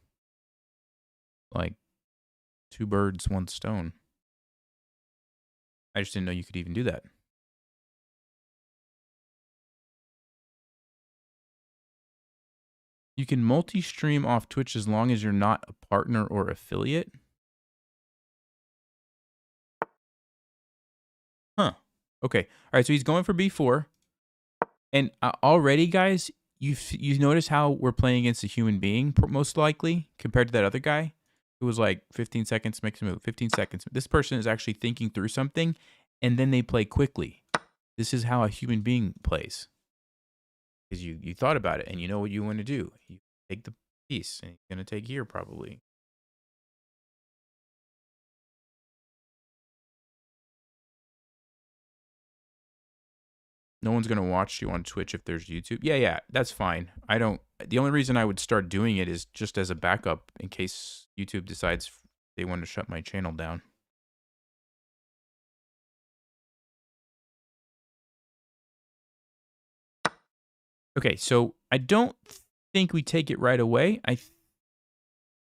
Like, two birds, one stone. I just didn't know you could even do that. You can multi-stream off Twitch as long as you're not a partner or affiliate. Huh. Okay. All right. So he's going for b4. And already, guys, you notice how we're playing against a human being, most likely, compared to that other guy who was like 15 seconds, makes a move, 15 seconds. This person is actually thinking through something, and then they play quickly. This is how a human being plays. Because you thought about it, and you know what you want to do. You take the piece, and you're going to take here probably. No one's going to watch you on Twitch if there's YouTube. Yeah, that's fine. The only reason I would start doing it is just as a backup in case YouTube decides they want to shut my channel down. Okay, so I don't think we take it right away. I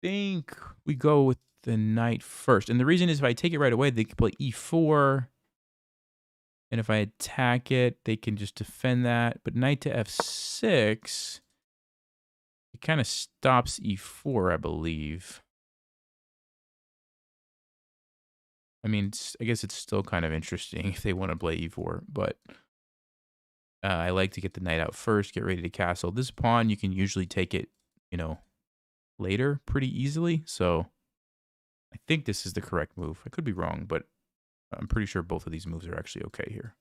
think we go with the knight first. And the reason is if I take it right away, they can play e4. And if I attack it, they can just defend that. But knight to f6, it kind of stops e4, I believe. I mean, I guess it's still kind of interesting if they want to play e4. But I like to get the knight out first, get ready to castle. This pawn, you can usually take it, later pretty easily. So I think this is the correct move. I could be wrong, but I'm pretty sure both of these moves are actually okay here.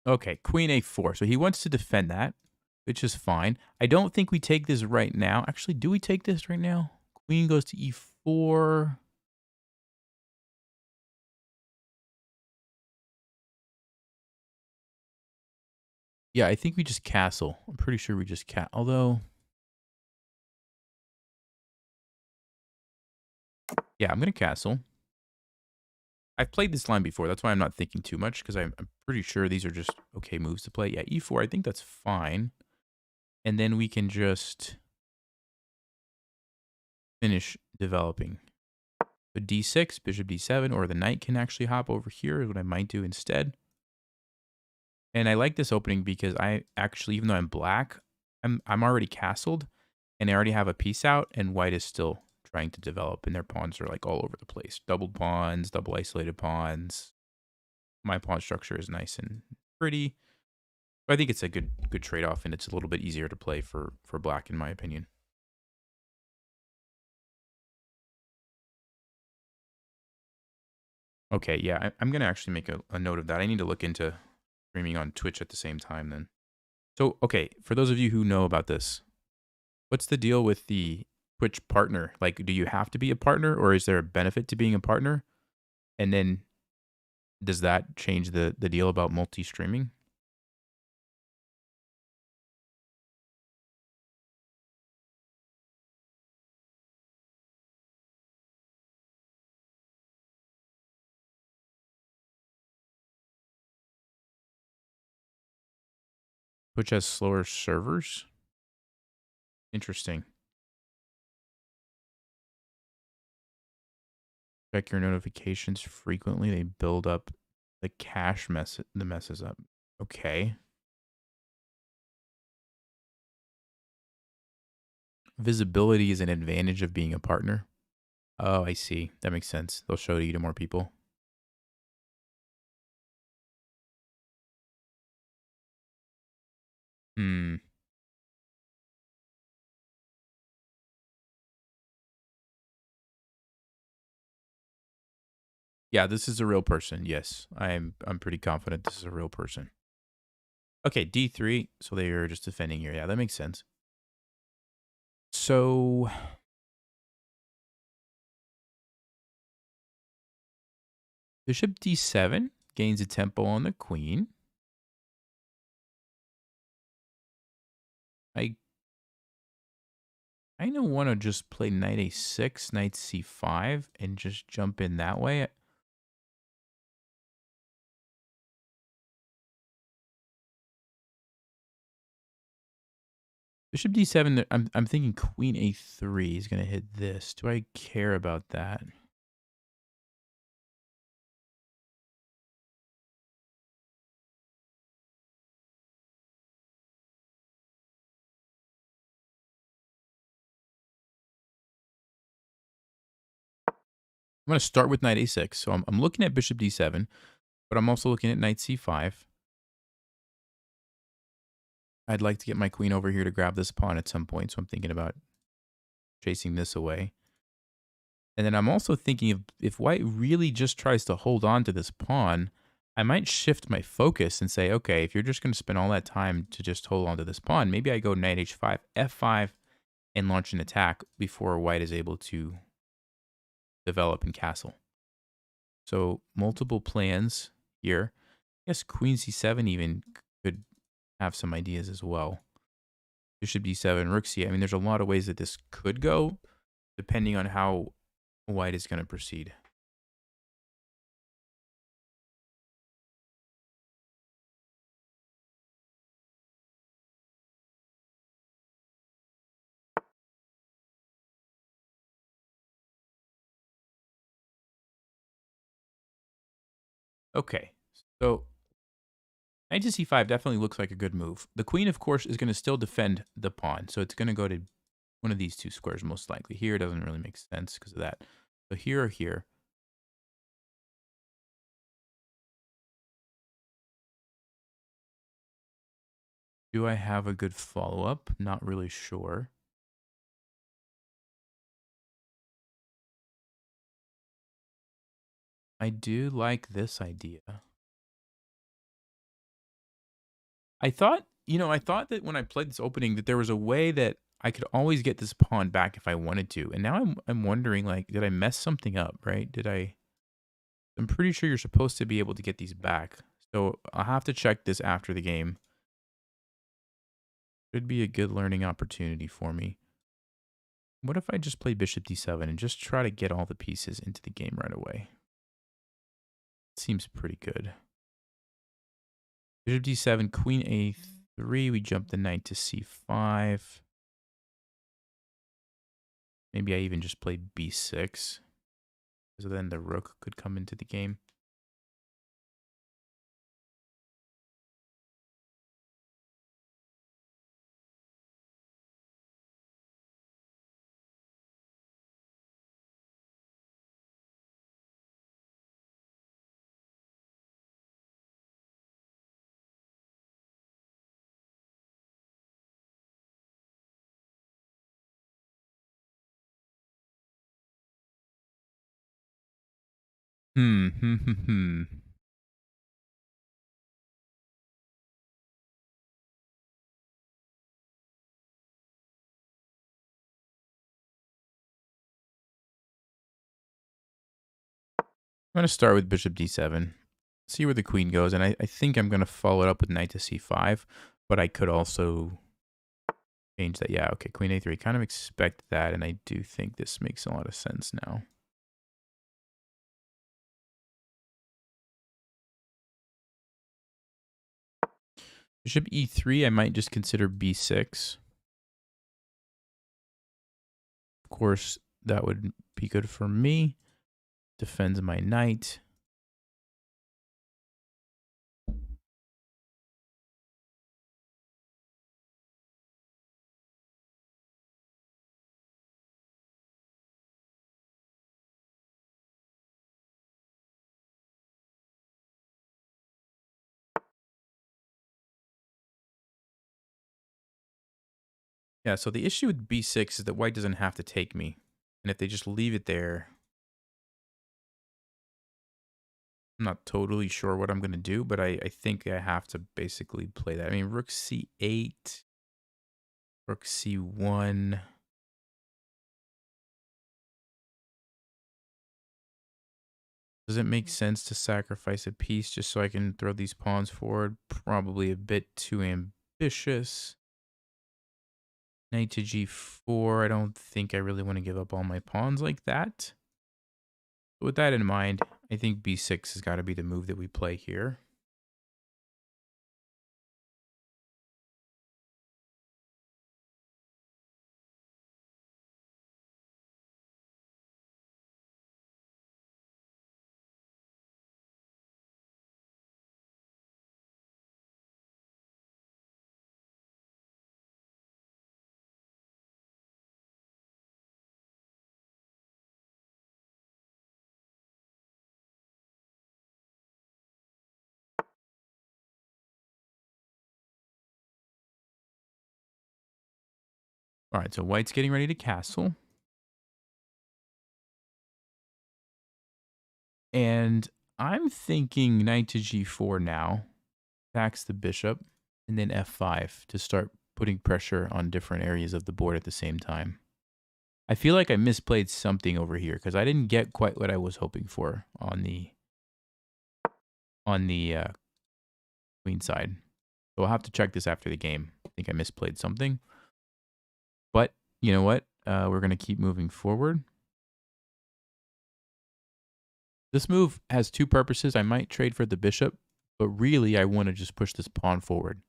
Okay, queen a4. So he wants to defend that, which is fine. I don't think we take this right now. Actually, do we take this right now? Queen goes to e4. Yeah, I think we just castle. I'm pretty sure we just although, yeah, I'm going to castle. I've played this line before. That's why I'm not thinking too much, because I'm pretty sure these are just okay moves to play. Yeah, e4, I think that's fine. And then we can just finish developing. So d6, bishop d7, or the knight can actually hop over here is what I might do instead. And I like this opening because I actually, even though I'm black, I'm already castled, and I already have a piece out, and white is still trying to develop, and their pawns are like all over the place. Doubled pawns, double isolated pawns. My pawn structure is nice and pretty. I think it's a good trade-off, and it's a little bit easier to play for black, in my opinion. Okay, yeah, I'm going to actually make a note of that. I need to look into streaming on Twitch at the same time then. So, okay, for those of you who know about this, what's the deal with the Twitch partner? Like, do you have to be a partner, or is there a benefit to being a partner? And then does that change the deal about multi-streaming? Twitch has slower servers? Interesting. Check your notifications frequently. They build up the cache the messes up. Okay. Visibility is an advantage of being a partner. Oh, I see. That makes sense. They'll show you to more people. Hmm. Yeah, this is a real person. Yes, I'm pretty confident this is a real person. Okay, D3. So they are just defending here. Yeah, that makes sense. So bishop D7 gains a tempo on the queen. I kind of want to just play knight A6, knight C5, and just jump in that way. Bishop D7, I'm thinking queen A3 is going to hit this. Do I care about that? I'm going to start with knight A6. So I'm looking at bishop D7, but I'm also looking at knight C5. I'd like to get my queen over here to grab this pawn at some point, so I'm thinking about chasing this away. And then I'm also thinking if white really just tries to hold on to this pawn, I might shift my focus and say, okay, if you're just going to spend all that time to just hold on to this pawn, maybe I go knight h5, f5, and launch an attack before white is able to develop and castle. So multiple plans. here. I guess queen c7 even could have some ideas as well. Bishop d7, rook c8. I mean, there's a lot of ways that this could go, depending on how white is going to proceed. Okay, so knight to c5 definitely looks like a good move. The queen, of course, is going to still defend the pawn, so it's going to go to one of these two squares most likely. Here it doesn't really make sense because of that. So here or here. Do I have a good follow-up? Not really sure. I do like this idea. I thought that when I played this opening that there was a way that I could always get this pawn back if I wanted to. And now I'm wondering, like, did I mess something up, right? I'm pretty sure you're supposed to be able to get these back. So I'll have to check this after the game. Should be a good learning opportunity for me. What if I just play bishop d7 and just try to get all the pieces into the game right away? Seems pretty good. Bishop d7, queen a3. We jump the knight to c5. Maybe I even just play b6. So then the rook could come into the game. Hmm. I'm going to start with bishop d7, see where the queen goes, and I think I'm going to follow it up with knight to c5, but I could also change that. Yeah, okay, queen a3. Kind of expect that, and I do think this makes a lot of sense now. Bishop e3, I might just consider b6. Of course, that would be good for me. Defends my knight. Yeah, so the issue with b6 is that white doesn't have to take me. And if they just leave it there, I'm not totally sure what I'm going to do, but I think I have to basically play that. I mean, rook c8, rook c1. Does it make sense to sacrifice a piece just so I can throw these pawns forward? Probably a bit too ambitious. Knight to g4. I don't think I really want to give up all my pawns like that. But with that in mind, I think b6 has got to be the move that we play here. All right, so white's getting ready to castle. And I'm thinking knight to g4 now. Attacks the bishop. And then f5 to start putting pressure on different areas of the board at the same time. I feel like I misplayed something over here because I didn't get quite what I was hoping for on on the queen side. So I'll have to check this after the game. I think I misplayed something. But you know what? We're going to keep moving forward. This move has two purposes. I might trade for the bishop, but really I want to just push this pawn forward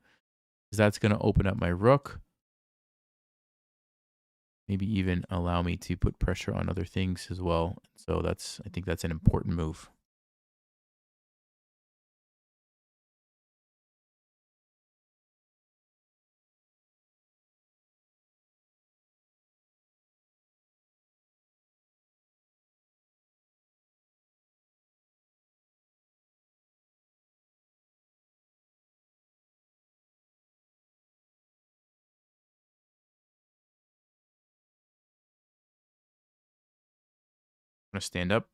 because that's going to open up my rook. Maybe even allow me to put pressure on other things as well. So I think that's an important move. I'm going to stand up.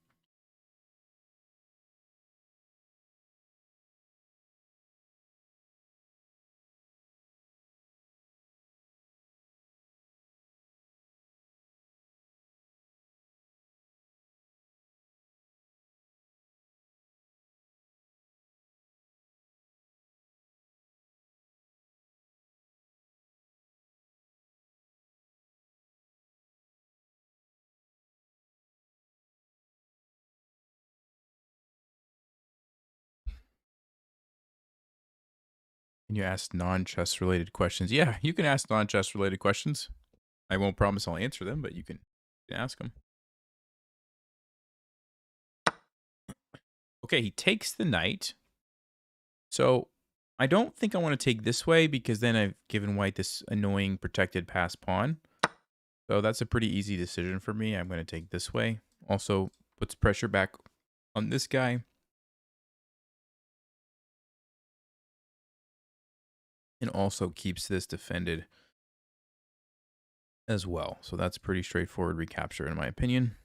Can you ask non-chess related questions? Yeah, you can ask non-chess related questions. I won't promise I'll answer them, but you can ask them. Okay, he takes the knight. So I don't think I want to take this way because then I've given white this annoying protected pass pawn. So that's a pretty easy decision for me. I'm going to take this way. Also puts pressure back on this guy. And also keeps this defended as well. So that's pretty straightforward recapture in my opinion.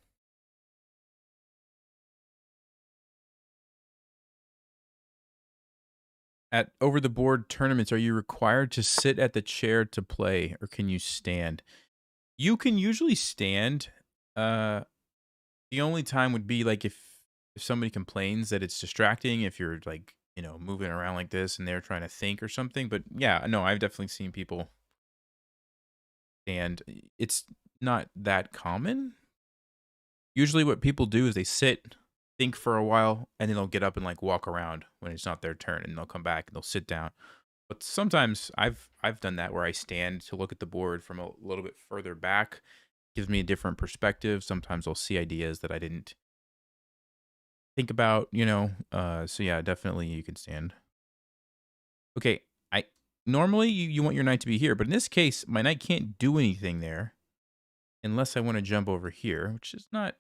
At over the board tournaments, are you required to sit at the chair to play or can you stand? You can usually stand. The only time would be like if somebody complains that it's distracting, if you're like, moving around like this and they're trying to think or something. But yeah, no, I've definitely seen people stand. It's not that common. Usually what people do is they sit, think for a while, and then they'll get up and like walk around when it's not their turn and they'll come back and they'll sit down. But sometimes I've done that where I stand to look at the board from a little bit further back. Gives me a different perspective. Sometimes I'll see ideas that I didn't think about. So yeah, definitely you can stand. Okay, I normally you want your knight to be here, but in this case, my knight can't do anything there unless I want to jump over here, which is not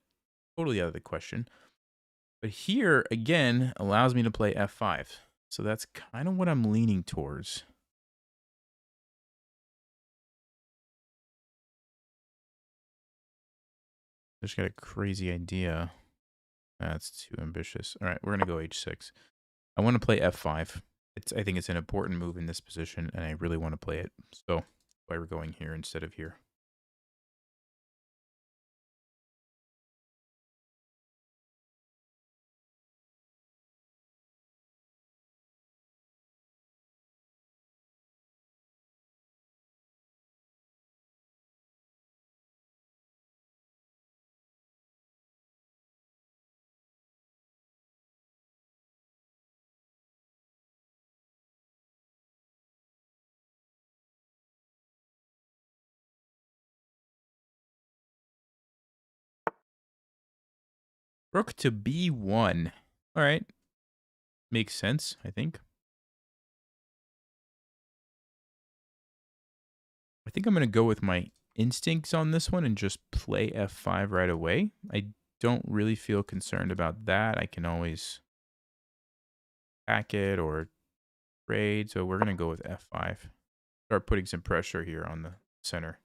totally out of the question. But here again allows me to play f5. So that's kind of what I'm leaning towards. I just got a crazy idea. That's too ambitious. All right, we're going to go h6. I want to play f5. I think it's an important move in this position, and I really want to play it. So that's why we're going here instead of here. Rook to b1. All right. Makes sense, I think. I think I'm going to go with my instincts on this one and just play f5 right away. I don't really feel concerned about that. I can always pack it or trade. So we're going to go with f5. Start putting some pressure here on the center.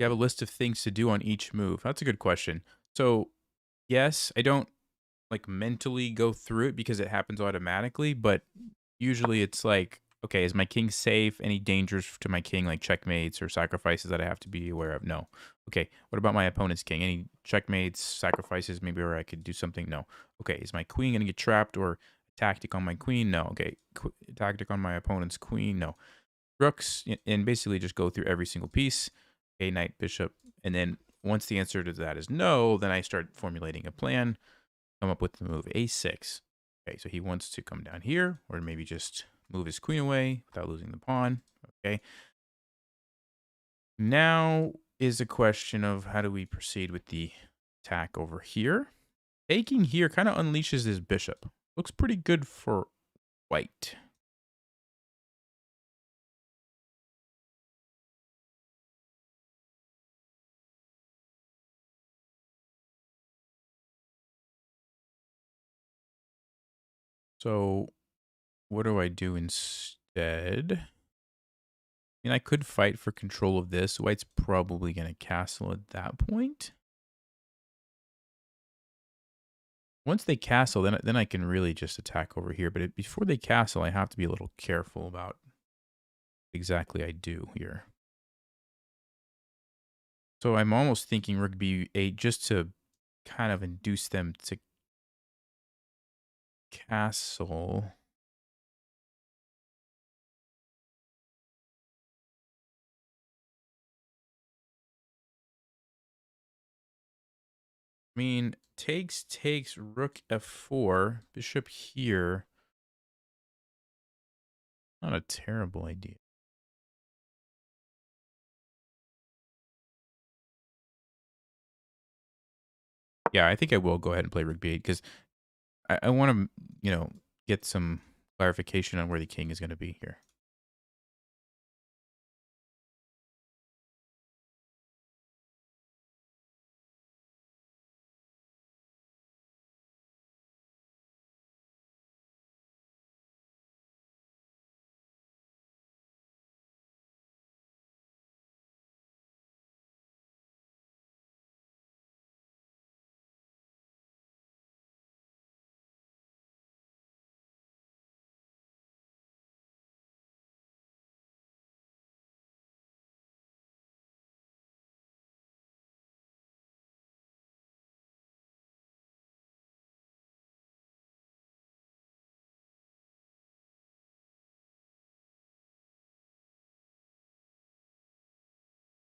You have a list of things to do on each move. That's a good question. So, yes, I don't like mentally go through it because it happens automatically, but usually it's like, okay, is my king safe? Any dangers to my king, like checkmates or sacrifices that I have to be aware of? No. Okay, what about my opponent's king? Any checkmates, sacrifices, maybe where I could do something? No. Okay, is my queen going to get trapped or tactic on my queen? No. Okay, tactic on my opponent's queen? No. Rooks, and basically just go through every single piece. Okay, knight, bishop, and then once the answer to that is no, then I start formulating a plan, come up with the move a6. Okay, so he wants to come down here, or maybe just move his queen away without losing the pawn. Okay. Now is a question of how do we proceed with the attack over here. Taking here kind of unleashes his bishop. Looks pretty good for white. So what do I do instead? I mean, I could fight for control of this. White's probably going to castle at that point. Once they castle, then I can really just attack over here. But before they castle, I have to be a little careful about exactly I do here. So I'm almost thinking rook b8 just to kind of induce them to castle. I mean, takes, rook f4, bishop here. Not a terrible idea. Yeah, I think I will go ahead and play rook b8 because I want to, get some clarification on where the king is going to be here.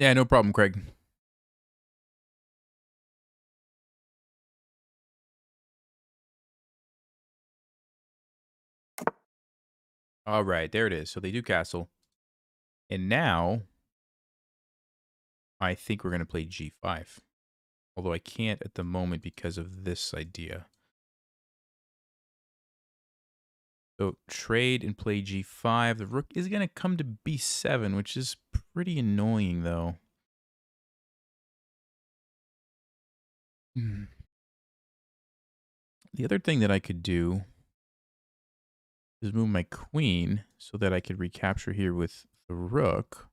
Yeah, no problem, Craig. All right, there it is. So they do castle. And now I think we're going to play g5. Although I can't at the moment because of this idea. So trade and play g5. The rook is going to come to b7, which is pretty annoying, though. Hmm. The other thing that I could do is move my queen so that I could recapture here with the rook.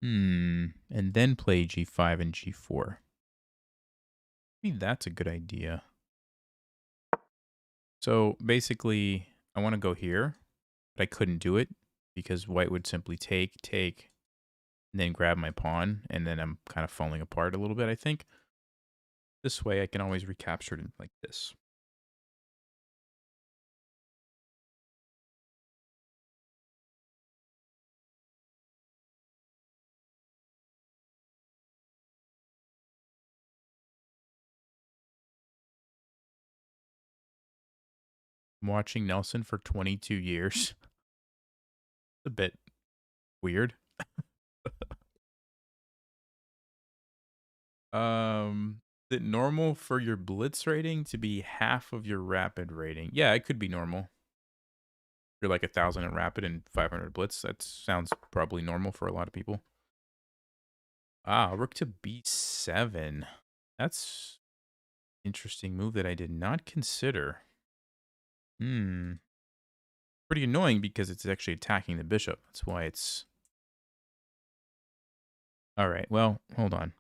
And then play g5 and g4. Maybe that's a good idea. So basically, I want to go here, but I couldn't do it because white would simply take, and then grab my pawn, and then I'm kind of falling apart a little bit, I think. This way, I can always recapture it like this. I'm watching Nelson for 22 years. A bit weird. Is it normal for your blitz rating to be half of your rapid rating? Yeah, it could be normal. You're like 1,000 at rapid and 500 blitz. That sounds probably normal for a lot of people. Ah, rook to b7. That's interesting move that I did not consider. Pretty annoying because it's actually attacking the bishop. That's why it's All right, well, hold on.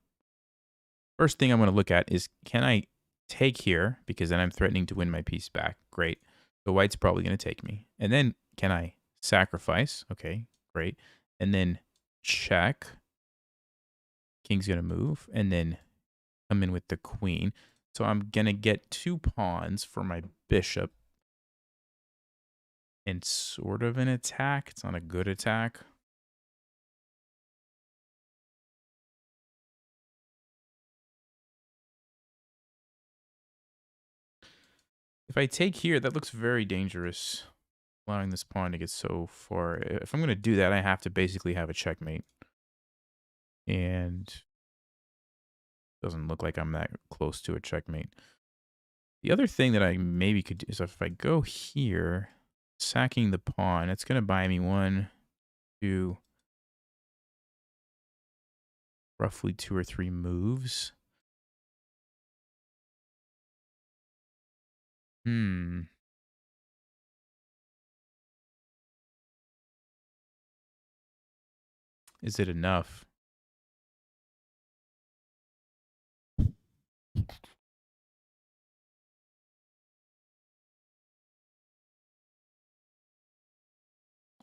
First thing I'm going to look at is, can I take here? Because then I'm threatening to win my piece back. Great. So white's probably going to take me. And then can I sacrifice? Okay, great. And then check. King's going to move. And then come in with the queen. So I'm going to get 2 pawns for my bishop. And sort of an attack. It's not a good attack. If I take here, that looks very dangerous. Allowing this pawn to get so far. If I'm going to do that, I have to basically have a checkmate. And doesn't look like I'm that close to a checkmate. The other thing that I maybe could do is if I go here, sacking the pawn, it's going to buy me 1, 2, roughly 2 or 3 moves. Is it enough? I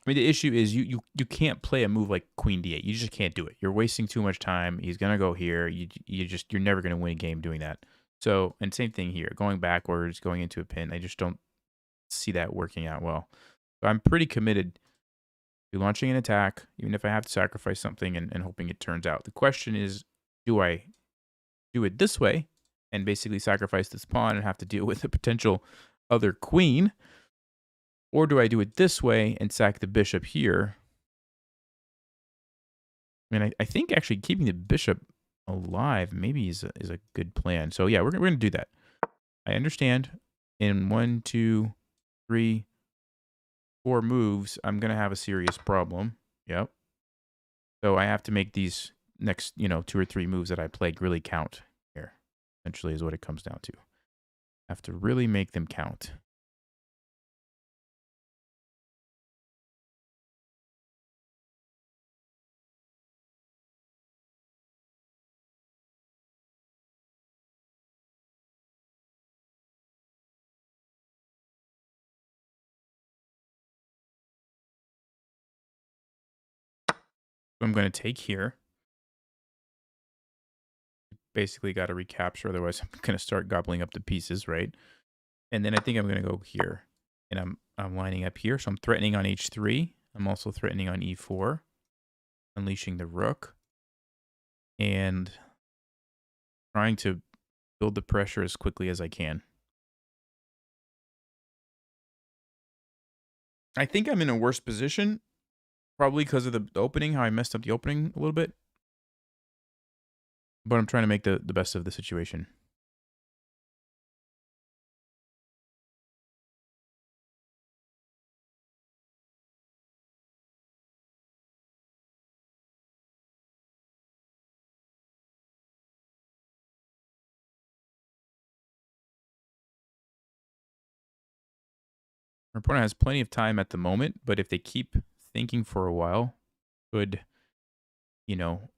mean, the issue is you can't play a move like Queen D8. You just can't do it. You're wasting too much time. He's gonna go here. You're never gonna win a game doing that. So, and same thing here, going backwards, going into a pin. I just don't see that working out well. So I'm pretty committed to launching an attack, even if I have to sacrifice something and hoping it turns out. The question is, do I do it this way and basically sacrifice this pawn and have to deal with a potential other queen? Or do I do it this way and sack the bishop here? I mean, I think actually keeping the bishop alive maybe is a good plan. So yeah, we're going to do that. I understand in 1, 2, 3, 4 moves, I'm going to have a serious problem. Yep. So I have to make these next, 2 or 3 moves that I play really count here. Essentially is what it comes down to. I have to really make them count. So I'm going to take here. Basically got to recapture, otherwise I'm going to start gobbling up the pieces, right? And then I think I'm going to go here. And I'm lining up here, so I'm threatening on h3. I'm also threatening on e4, unleashing the rook, and trying to build the pressure as quickly as I can. I think I'm in a worse position, probably because of the opening, how I messed up the opening a little bit. But I'm trying to make the best of the situation. Our opponent has plenty of time at the moment, but if they keep thinking for a while, could, you know,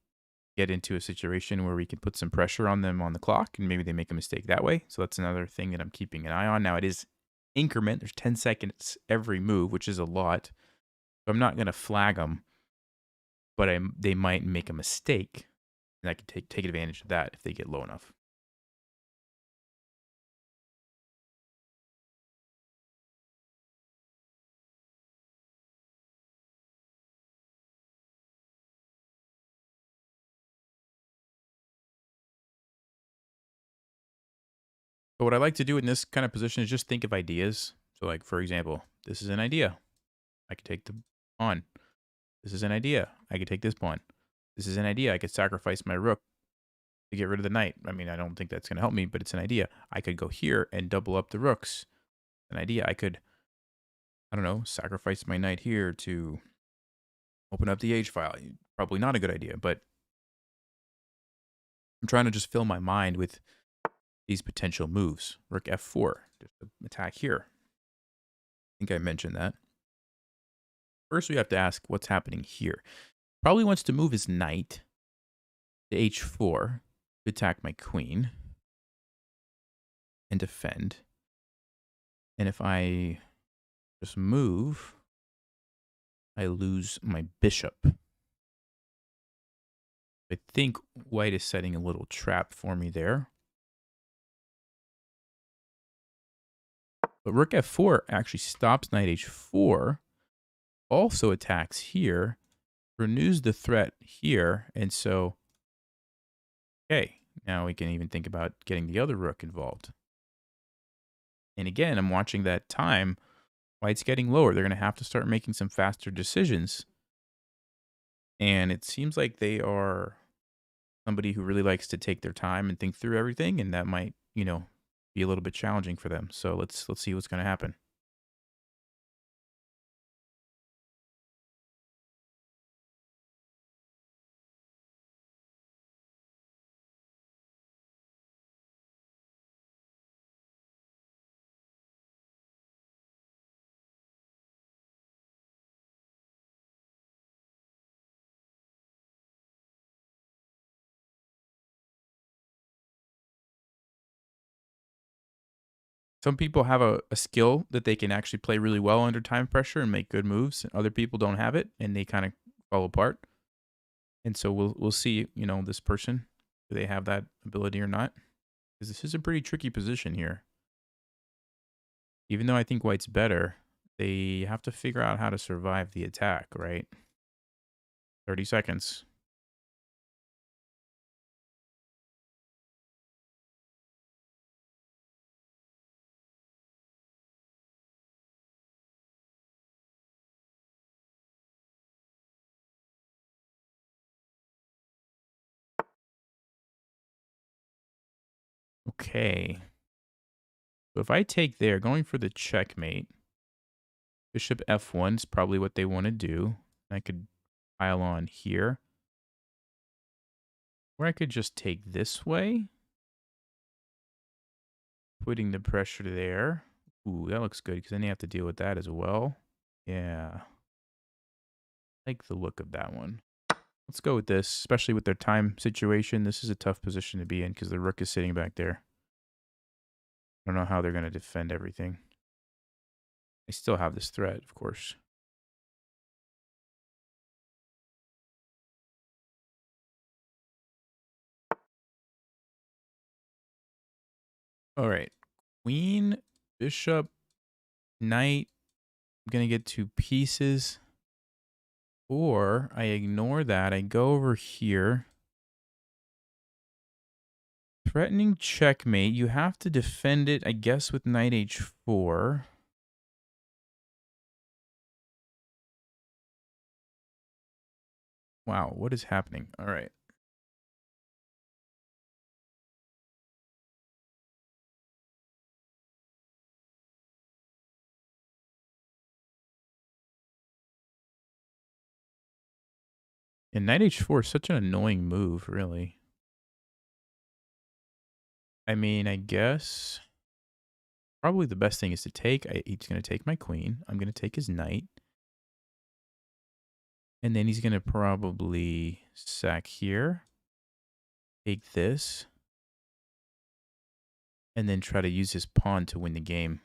get into a situation where we can put some pressure on them on the clock, and maybe they make a mistake that way. So that's another thing that I'm keeping an eye on. Now, it is increment. There's 10 seconds every move, which is a lot. So I'm not going to flag them, but they might make a mistake, and I can take advantage of that if they get low enough. But what I like to do in this kind of position is just think of ideas. So, like, for example, this is an idea. I could take the pawn. This is an idea. I could take this pawn. This is an idea. I could sacrifice my rook to get rid of the knight. I mean, I don't think that's going to help me, but it's an idea. I could go here and double up the rooks. An idea. I could, I don't know, sacrifice my knight here to open up the H file. Probably not a good idea, but I'm trying to just fill my mind with these potential moves. Rook F4, just attack here. I think I mentioned that. First, we have to ask what's happening here. Probably wants to move his knight. to h4 to attack my queen and defend. And if I just move, I lose my bishop. I think white is setting a little trap for me there. But rook f4 actually stops knight h4, also attacks here, renews the threat here, and so, okay, now we can even think about getting the other rook involved. And again, I'm watching that time. White's getting lower. They're going to have to start making some faster decisions. And it seems like they are somebody who really likes to take their time and think through everything, and that might, be a little bit challenging for them. So let's see what's going to happen. Some people have a skill that they can actually play really well under time pressure and make good moves. And other people don't have it, and they kind of fall apart. And so we'll see, this person, do they have that ability or not? Because this is a pretty tricky position here. Even though I think white's better, they have to figure out how to survive the attack, right? 30 seconds. Okay. So if I take there, going for the checkmate, bishop f1 is probably what they want to do. I could pile on here. Or I could just take this way, putting the pressure there. Ooh, that looks good because then you have to deal with that as well. Yeah. I like the look of that one. Let's go with this, especially with their time situation. This is a tough position to be in because the rook is sitting back there. I don't know how they're going to defend everything. I still have this threat, of course. All right. Queen, bishop, knight. I'm going to get 2 pieces. Or I ignore that. I go over here. Threatening checkmate. You have to defend it, I guess, with knight h4. Wow, what is happening? All right. And knight h4 is such an annoying move, really. I mean, I guess probably the best thing is to take. He's going to take my queen. I'm going to take his knight. And then he's going to probably sack here. Take this. And then try to use his pawn to win the game.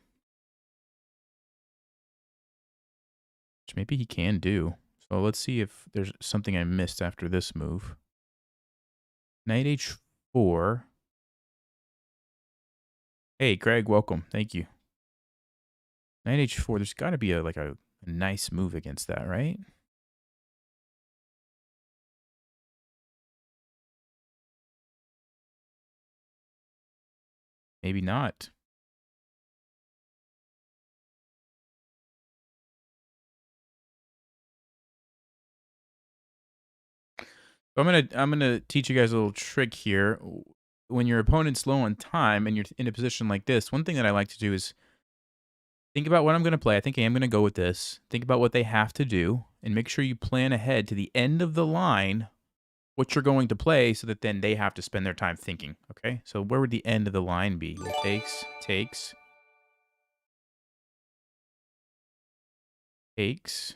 Which maybe he can do. So let's see if there's something I missed after this move. Knight h4. Hey, Greg, welcome. Thank you. Knight h4. There's got to be a nice move against that, right? Maybe not. So I'm gonna teach you guys a little trick here. When your opponent's low on time and you're in a position like this, one thing that I like to do is think about what I'm gonna play. I think I am gonna go with this. Think about what they have to do, and make sure you plan ahead to the end of the line what you're going to play, so that then they have to spend their time thinking. Okay, so where would the end of the line be? Takes, takes, takes.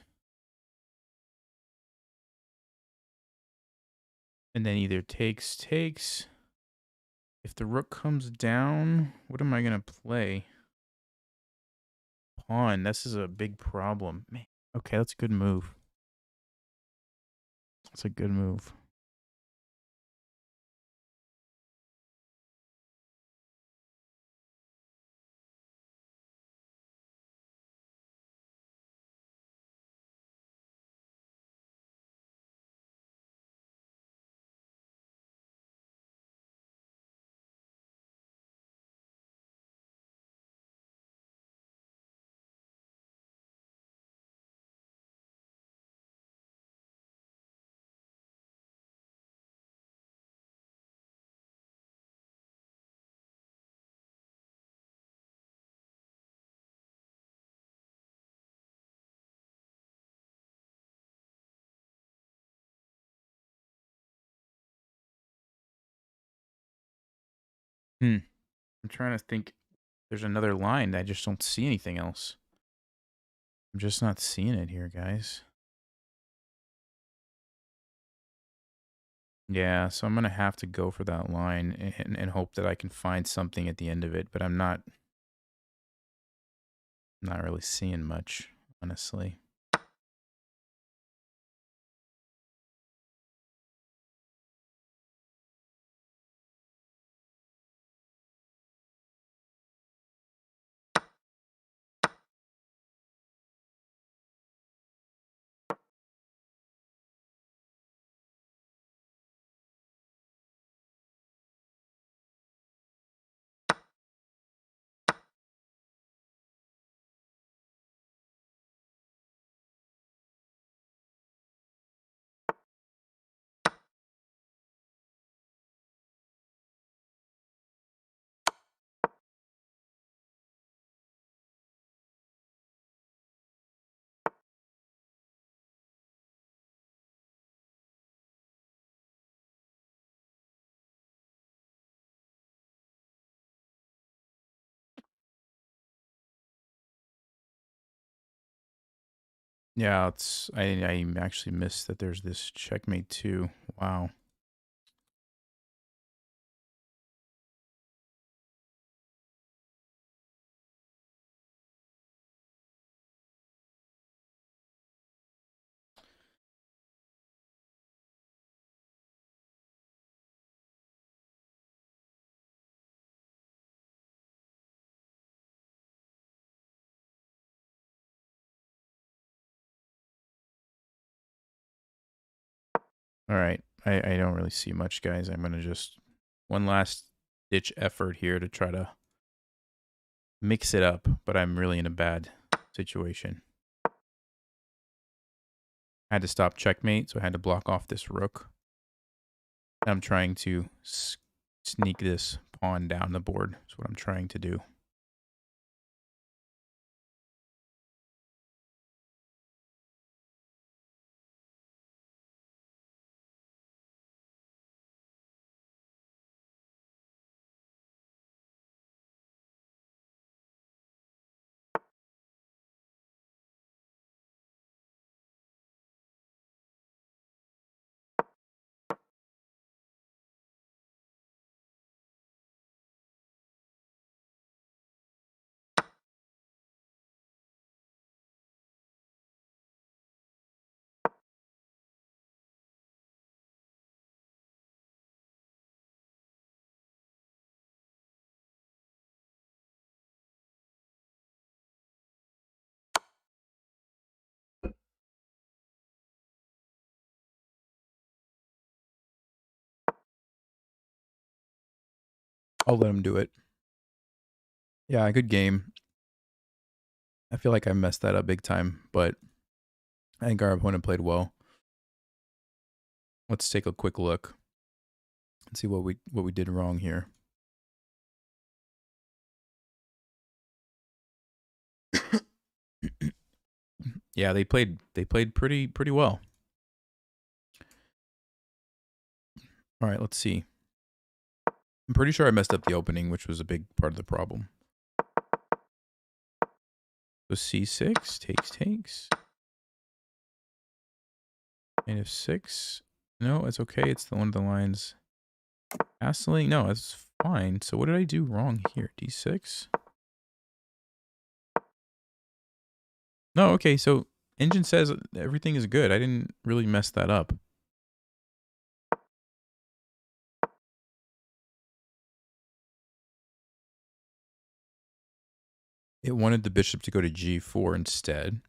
And then either takes. If the rook comes down, what am I going to play? Pawn. This is a big problem. Man. Okay, that's a good move. That's a good move. Hmm. I'm trying to think. There's another line. I just don't see anything else. I'm just not seeing it here, guys. Yeah, so I'm going to have to go for that line and hope that I can find something at the end of it, but I'm not really seeing much, honestly. Yeah, I actually missed that there's this checkmate too. Wow. All right. I don't really see much, guys. I'm going to just one last ditch effort here to try to mix it up, but I'm really in a bad situation. I had to stop checkmate, so I had to block off this rook. I'm trying to sneak this pawn down the board. That's what I'm trying to do. I'll let him do it. Yeah, good game. I feel like I messed that up big time, but I think our opponent played well. Let's take a quick look and see what we did wrong here. Yeah, they played pretty well. All right, let's see. I'm pretty sure I messed up the opening, which was a big part of the problem. So c6 takes. Knight f6. No, it's okay. It's the one of the lines. Castling? No, it's fine. So what did I do wrong here? D6? No, okay. So engine says everything is good. I didn't really mess that up. It wanted the bishop to go to G4 instead.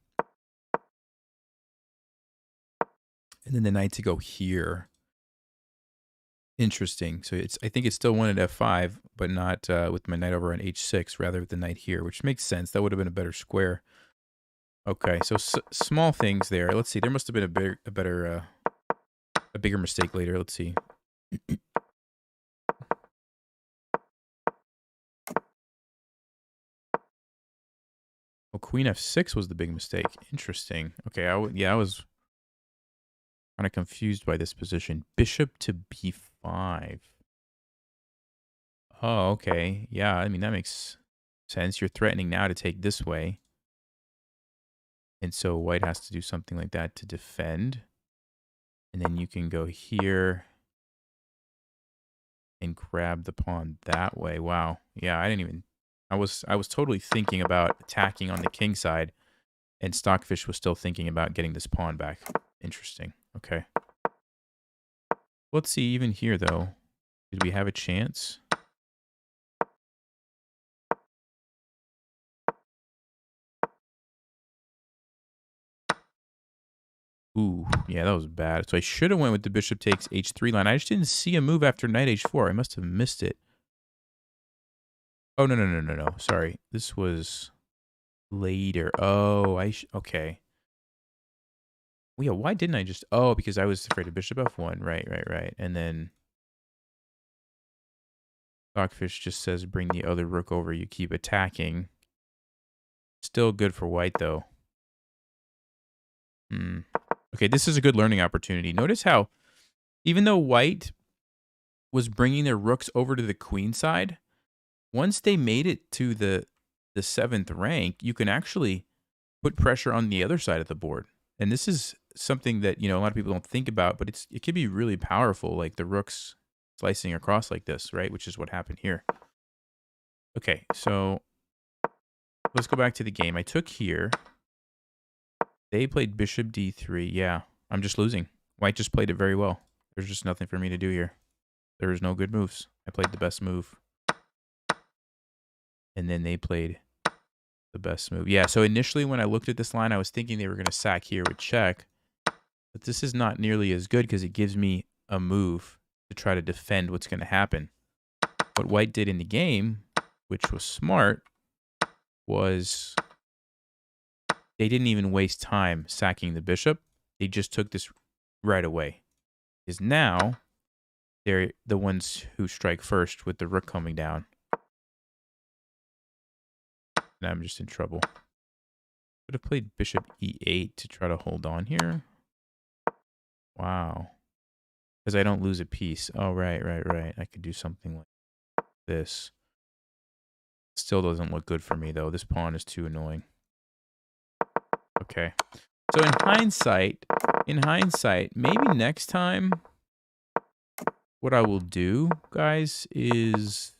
And then the knight to go here. Interesting. So I think it still wanted F5, but not with my knight over on H6, rather with the knight here, which makes sense. That would have been a better square. Okay, so small things there. Let's see. There must have been a bigger mistake later. Let's see. Oh, Queen F6 was the big mistake. Interesting. Okay, I was kind of confused by this position. Bishop to B5. Oh, okay. Yeah, I mean, that makes sense. You're threatening now to take this way. And so white has to do something like that to defend. And then you can go here and grab the pawn that way. Wow. Yeah, I was totally thinking about attacking on the king side, and Stockfish was still thinking about getting this pawn back. Interesting. Okay. Let's see, even here though. Did we have a chance? Ooh, yeah, that was bad. So I should have went with the bishop takes h3 line. I just didn't see a move after knight h4. I must have missed it. Oh, no. Sorry. This was later. Oh, okay. Well, yeah, why didn't I just... Oh, because I was afraid of bishop f1. Right. And then Stockfish just says bring the other rook over. You keep attacking. Still good for white, though. Okay, this is a good learning opportunity. Notice how, even though white was bringing their rooks over to the queen side, once they made it to the 7th rank, you can actually put pressure on the other side of the board. And this is something that, a lot of people don't think about, but it can be really powerful, like the rooks slicing across like this, right? Which is what happened here. Okay, so let's go back to the game. I took here. They played bishop d3. Yeah, I'm just losing. White just played it very well. There's just nothing for me to do here. There was no good moves. I played the best move. And then they played the best move. Yeah, so initially when I looked at this line, I was thinking they were going to sack here with check. But this is not nearly as good because it gives me a move to try to defend what's going to happen. What white did in the game, which was smart, was they didn't even waste time sacking the bishop. They just took this right away. Because now they're the ones who strike first with the rook coming down. And I'm just in trouble. Could have played bishop e8 to try to hold on here. Wow. Because I don't lose a piece. Oh, right. I could do something like this. Still doesn't look good for me, though. This pawn is too annoying. Okay. So in hindsight, maybe next time what I will do, guys, is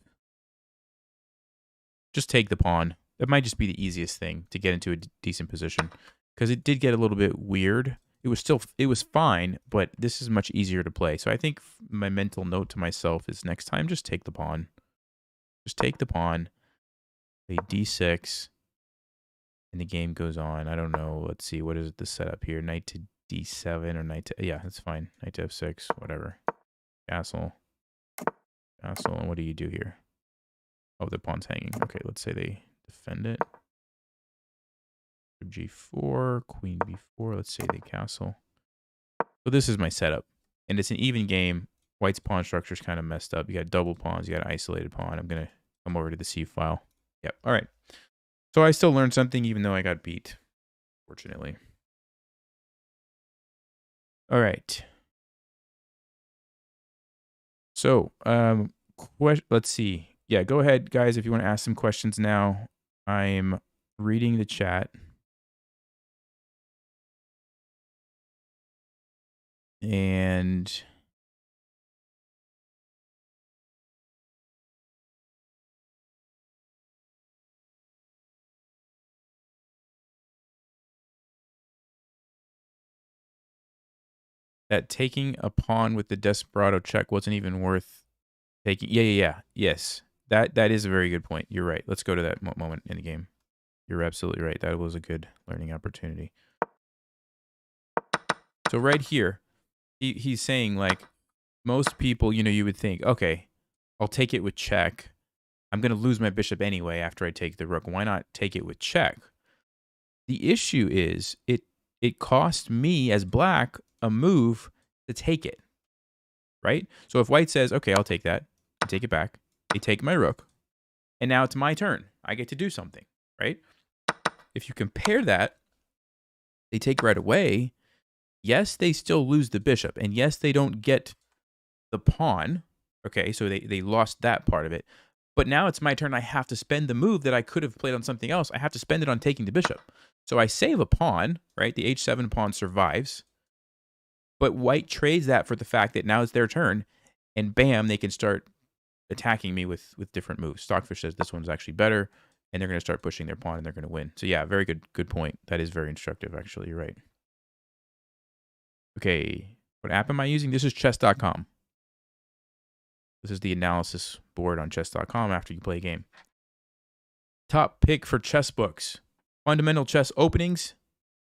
just take the pawn. That might just be the easiest thing to get into a decent position. Because it did get a little bit weird. It was fine, but this is much easier to play. So I think my mental note to myself is next time, just take the pawn. Just take the pawn. Play d6. And the game goes on. I don't know. Let's see. What is the setup here? Knight to d7 or knight to... Yeah, that's fine. Knight to f6. Whatever. Castle. Castle. And what do you do here? Oh, the pawn's hanging. Okay, let's say they defend it. G4. Queen b4. Let's say they castle. So this is my setup. And it's an even game. White's pawn structure is kind of messed up. You got double pawns. You got an isolated pawn. I'm going to come over to the C file. Yep. All right. So I still learned something even though I got beat, fortunately. All right. So, let's see. Yeah, go ahead, guys, if you want to ask some questions now. I'm reading the chat. And that taking a pawn with the desperado check wasn't even worth taking. Yeah. Yes. That is a very good point. You're right. Let's go to that moment in the game. You're absolutely right. That was a good learning opportunity. So right here, he's saying, like, most people, you would think, okay, I'll take it with check. I'm going to lose my bishop anyway after I take the rook. Why not take it with check? The issue is it cost me as black a move to take it, right? So if white says, okay, I'll take that, I take it back, they take my rook, and now it's my turn. I get to do something, right? If you compare that, they take right away. Yes, they still lose the bishop, and yes, they don't get the pawn. Okay, so they lost that part of it. But now it's my turn. I have to spend the move that I could have played on something else. I have to spend it on taking the bishop. So I save a pawn, right? The h7 pawn survives. But white trades that for the fact that now it's their turn, and bam, they can start attacking me with different moves. Stockfish says this one's actually better, and they're going to start pushing their pawn, and they're going to win. So yeah, very good point. That is very instructive, actually. You're right. Okay, what app am I using? This is chess.com. This is the analysis board on chess.com after you play a game. Top pick for chess books. Fundamental Chess Openings.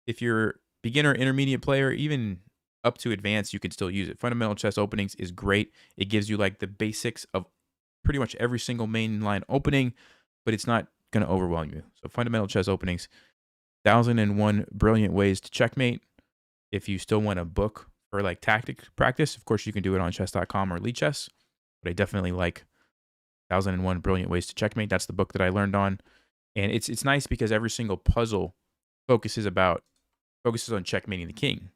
If you're beginner, intermediate player, even up to advanced, you can still use it. Fundamental Chess Openings is great. It gives you like the basics of pretty much every single mainline opening, but it's not going to overwhelm you. So Fundamental Chess Openings, 1001 brilliant ways to checkmate. If you still want a book for like tactic practice, of course you can do it on chess.com or Lichess, but I definitely like 1001 brilliant ways to checkmate. That's the book that I learned on. And it's nice because every single puzzle focuses on checkmating the king.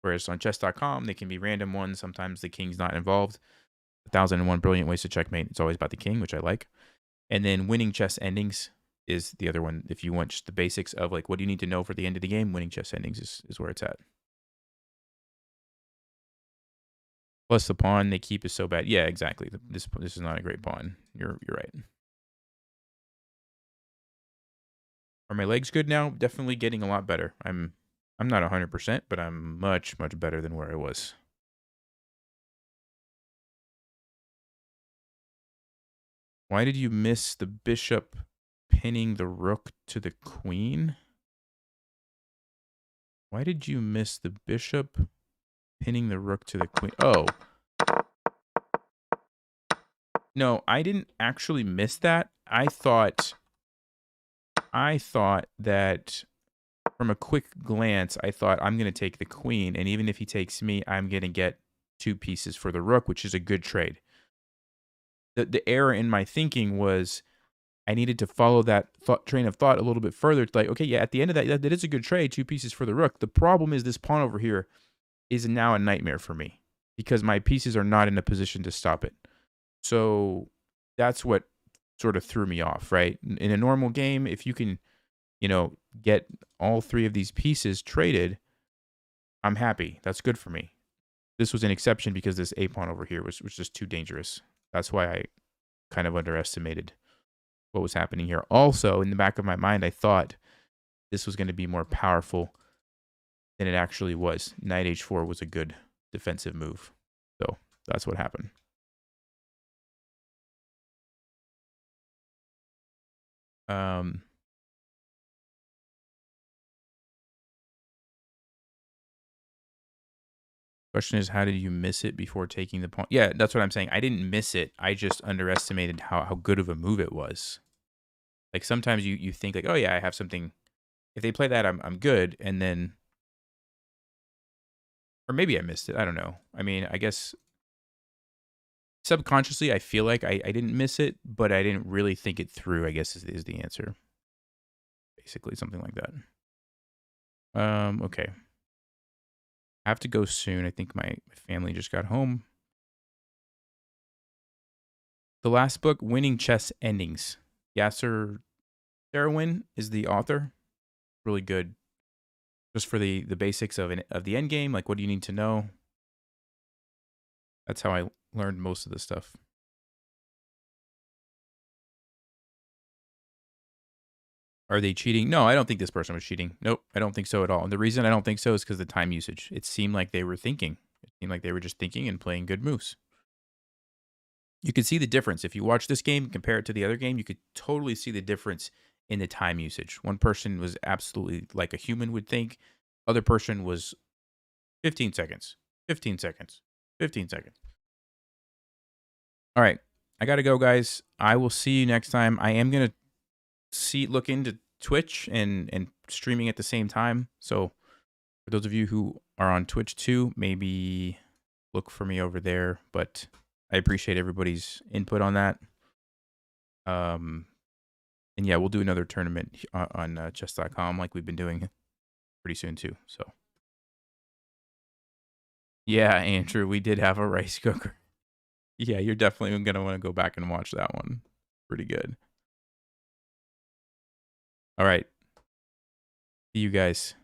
Whereas on chess.com, they can be random ones. Sometimes the king's not involved. 1001 brilliant ways to checkmate. It's always about the king, which I like. And then winning chess endings is the other one. If you want just the basics of like what do you need to know for the end of the game, winning chess endings is where it's at. Plus the pawn they keep is so bad. Yeah, exactly. This is not a great pawn. You're right. Are my legs good now? Definitely getting a lot better. I'm not 100%, but I'm much better than where I was. Why did you miss the bishop pinning the rook to the queen? Why did you miss the bishop pinning the rook to the queen? Oh. No, I didn't actually miss that. I thought that from a quick glance, I thought I'm going to take the queen, and even if he takes me, I'm going to get 2 pieces for the rook, which is a good trade. The error in my thinking was I needed to follow that train of thought a little bit further. It's like, okay, yeah, at the end of that is a good trade, 2 pieces for the rook. The problem is this pawn over here is now a nightmare for me because my pieces are not in a position to stop it. So that's what sort of threw me off, right? In a normal game, if you can, get all 3 of these pieces traded, I'm happy. That's good for me. This was an exception because this a pawn over here was just too dangerous. That's why I kind of underestimated what was happening here. Also, in the back of my mind, I thought this was going to be more powerful than it actually was. Knight h4 was a good defensive move. So that's what happened. Question is, how did you miss it before taking the pawn? Yeah, that's what I'm saying. I didn't miss it. I just underestimated how good of a move it was. Like sometimes you think like, oh yeah, I have something. If they play that, I'm good. And then, or maybe I missed it. I don't know. I mean, I guess subconsciously, I feel like I didn't miss it, but I didn't really think it through, I guess is the answer. Basically, something like that. Okay. I have to go soon. I think my family just got home. The last book, Winning Chess Endings. Yasser Darwin is the author. Really good. Just for the basics of the end game, like what do you need to know? That's how I learned most of the stuff. Are they cheating? No, I don't think this person was cheating. Nope, I don't think so at all. And the reason I don't think so is because the time usage. It seemed like they were thinking. It seemed like they were just thinking and playing good moves. You could see the difference. If you watch this game, compare it to the other game, you could totally see the difference in the time usage. One person was absolutely like a human would think. Other person was 15 seconds, 15 seconds, 15 seconds. All right. I got to go, guys. I will see you next time. I am going to look into Twitch and streaming at the same time. So for those of you who are on Twitch too, maybe look for me over there. But I appreciate everybody's input on that. And yeah, we'll do another tournament on chess.com like we've been doing pretty soon too. So yeah, Andrew, we did have a rice cooker. Yeah, you're definitely going to want to go back and watch that one. Pretty good. All right. See you guys.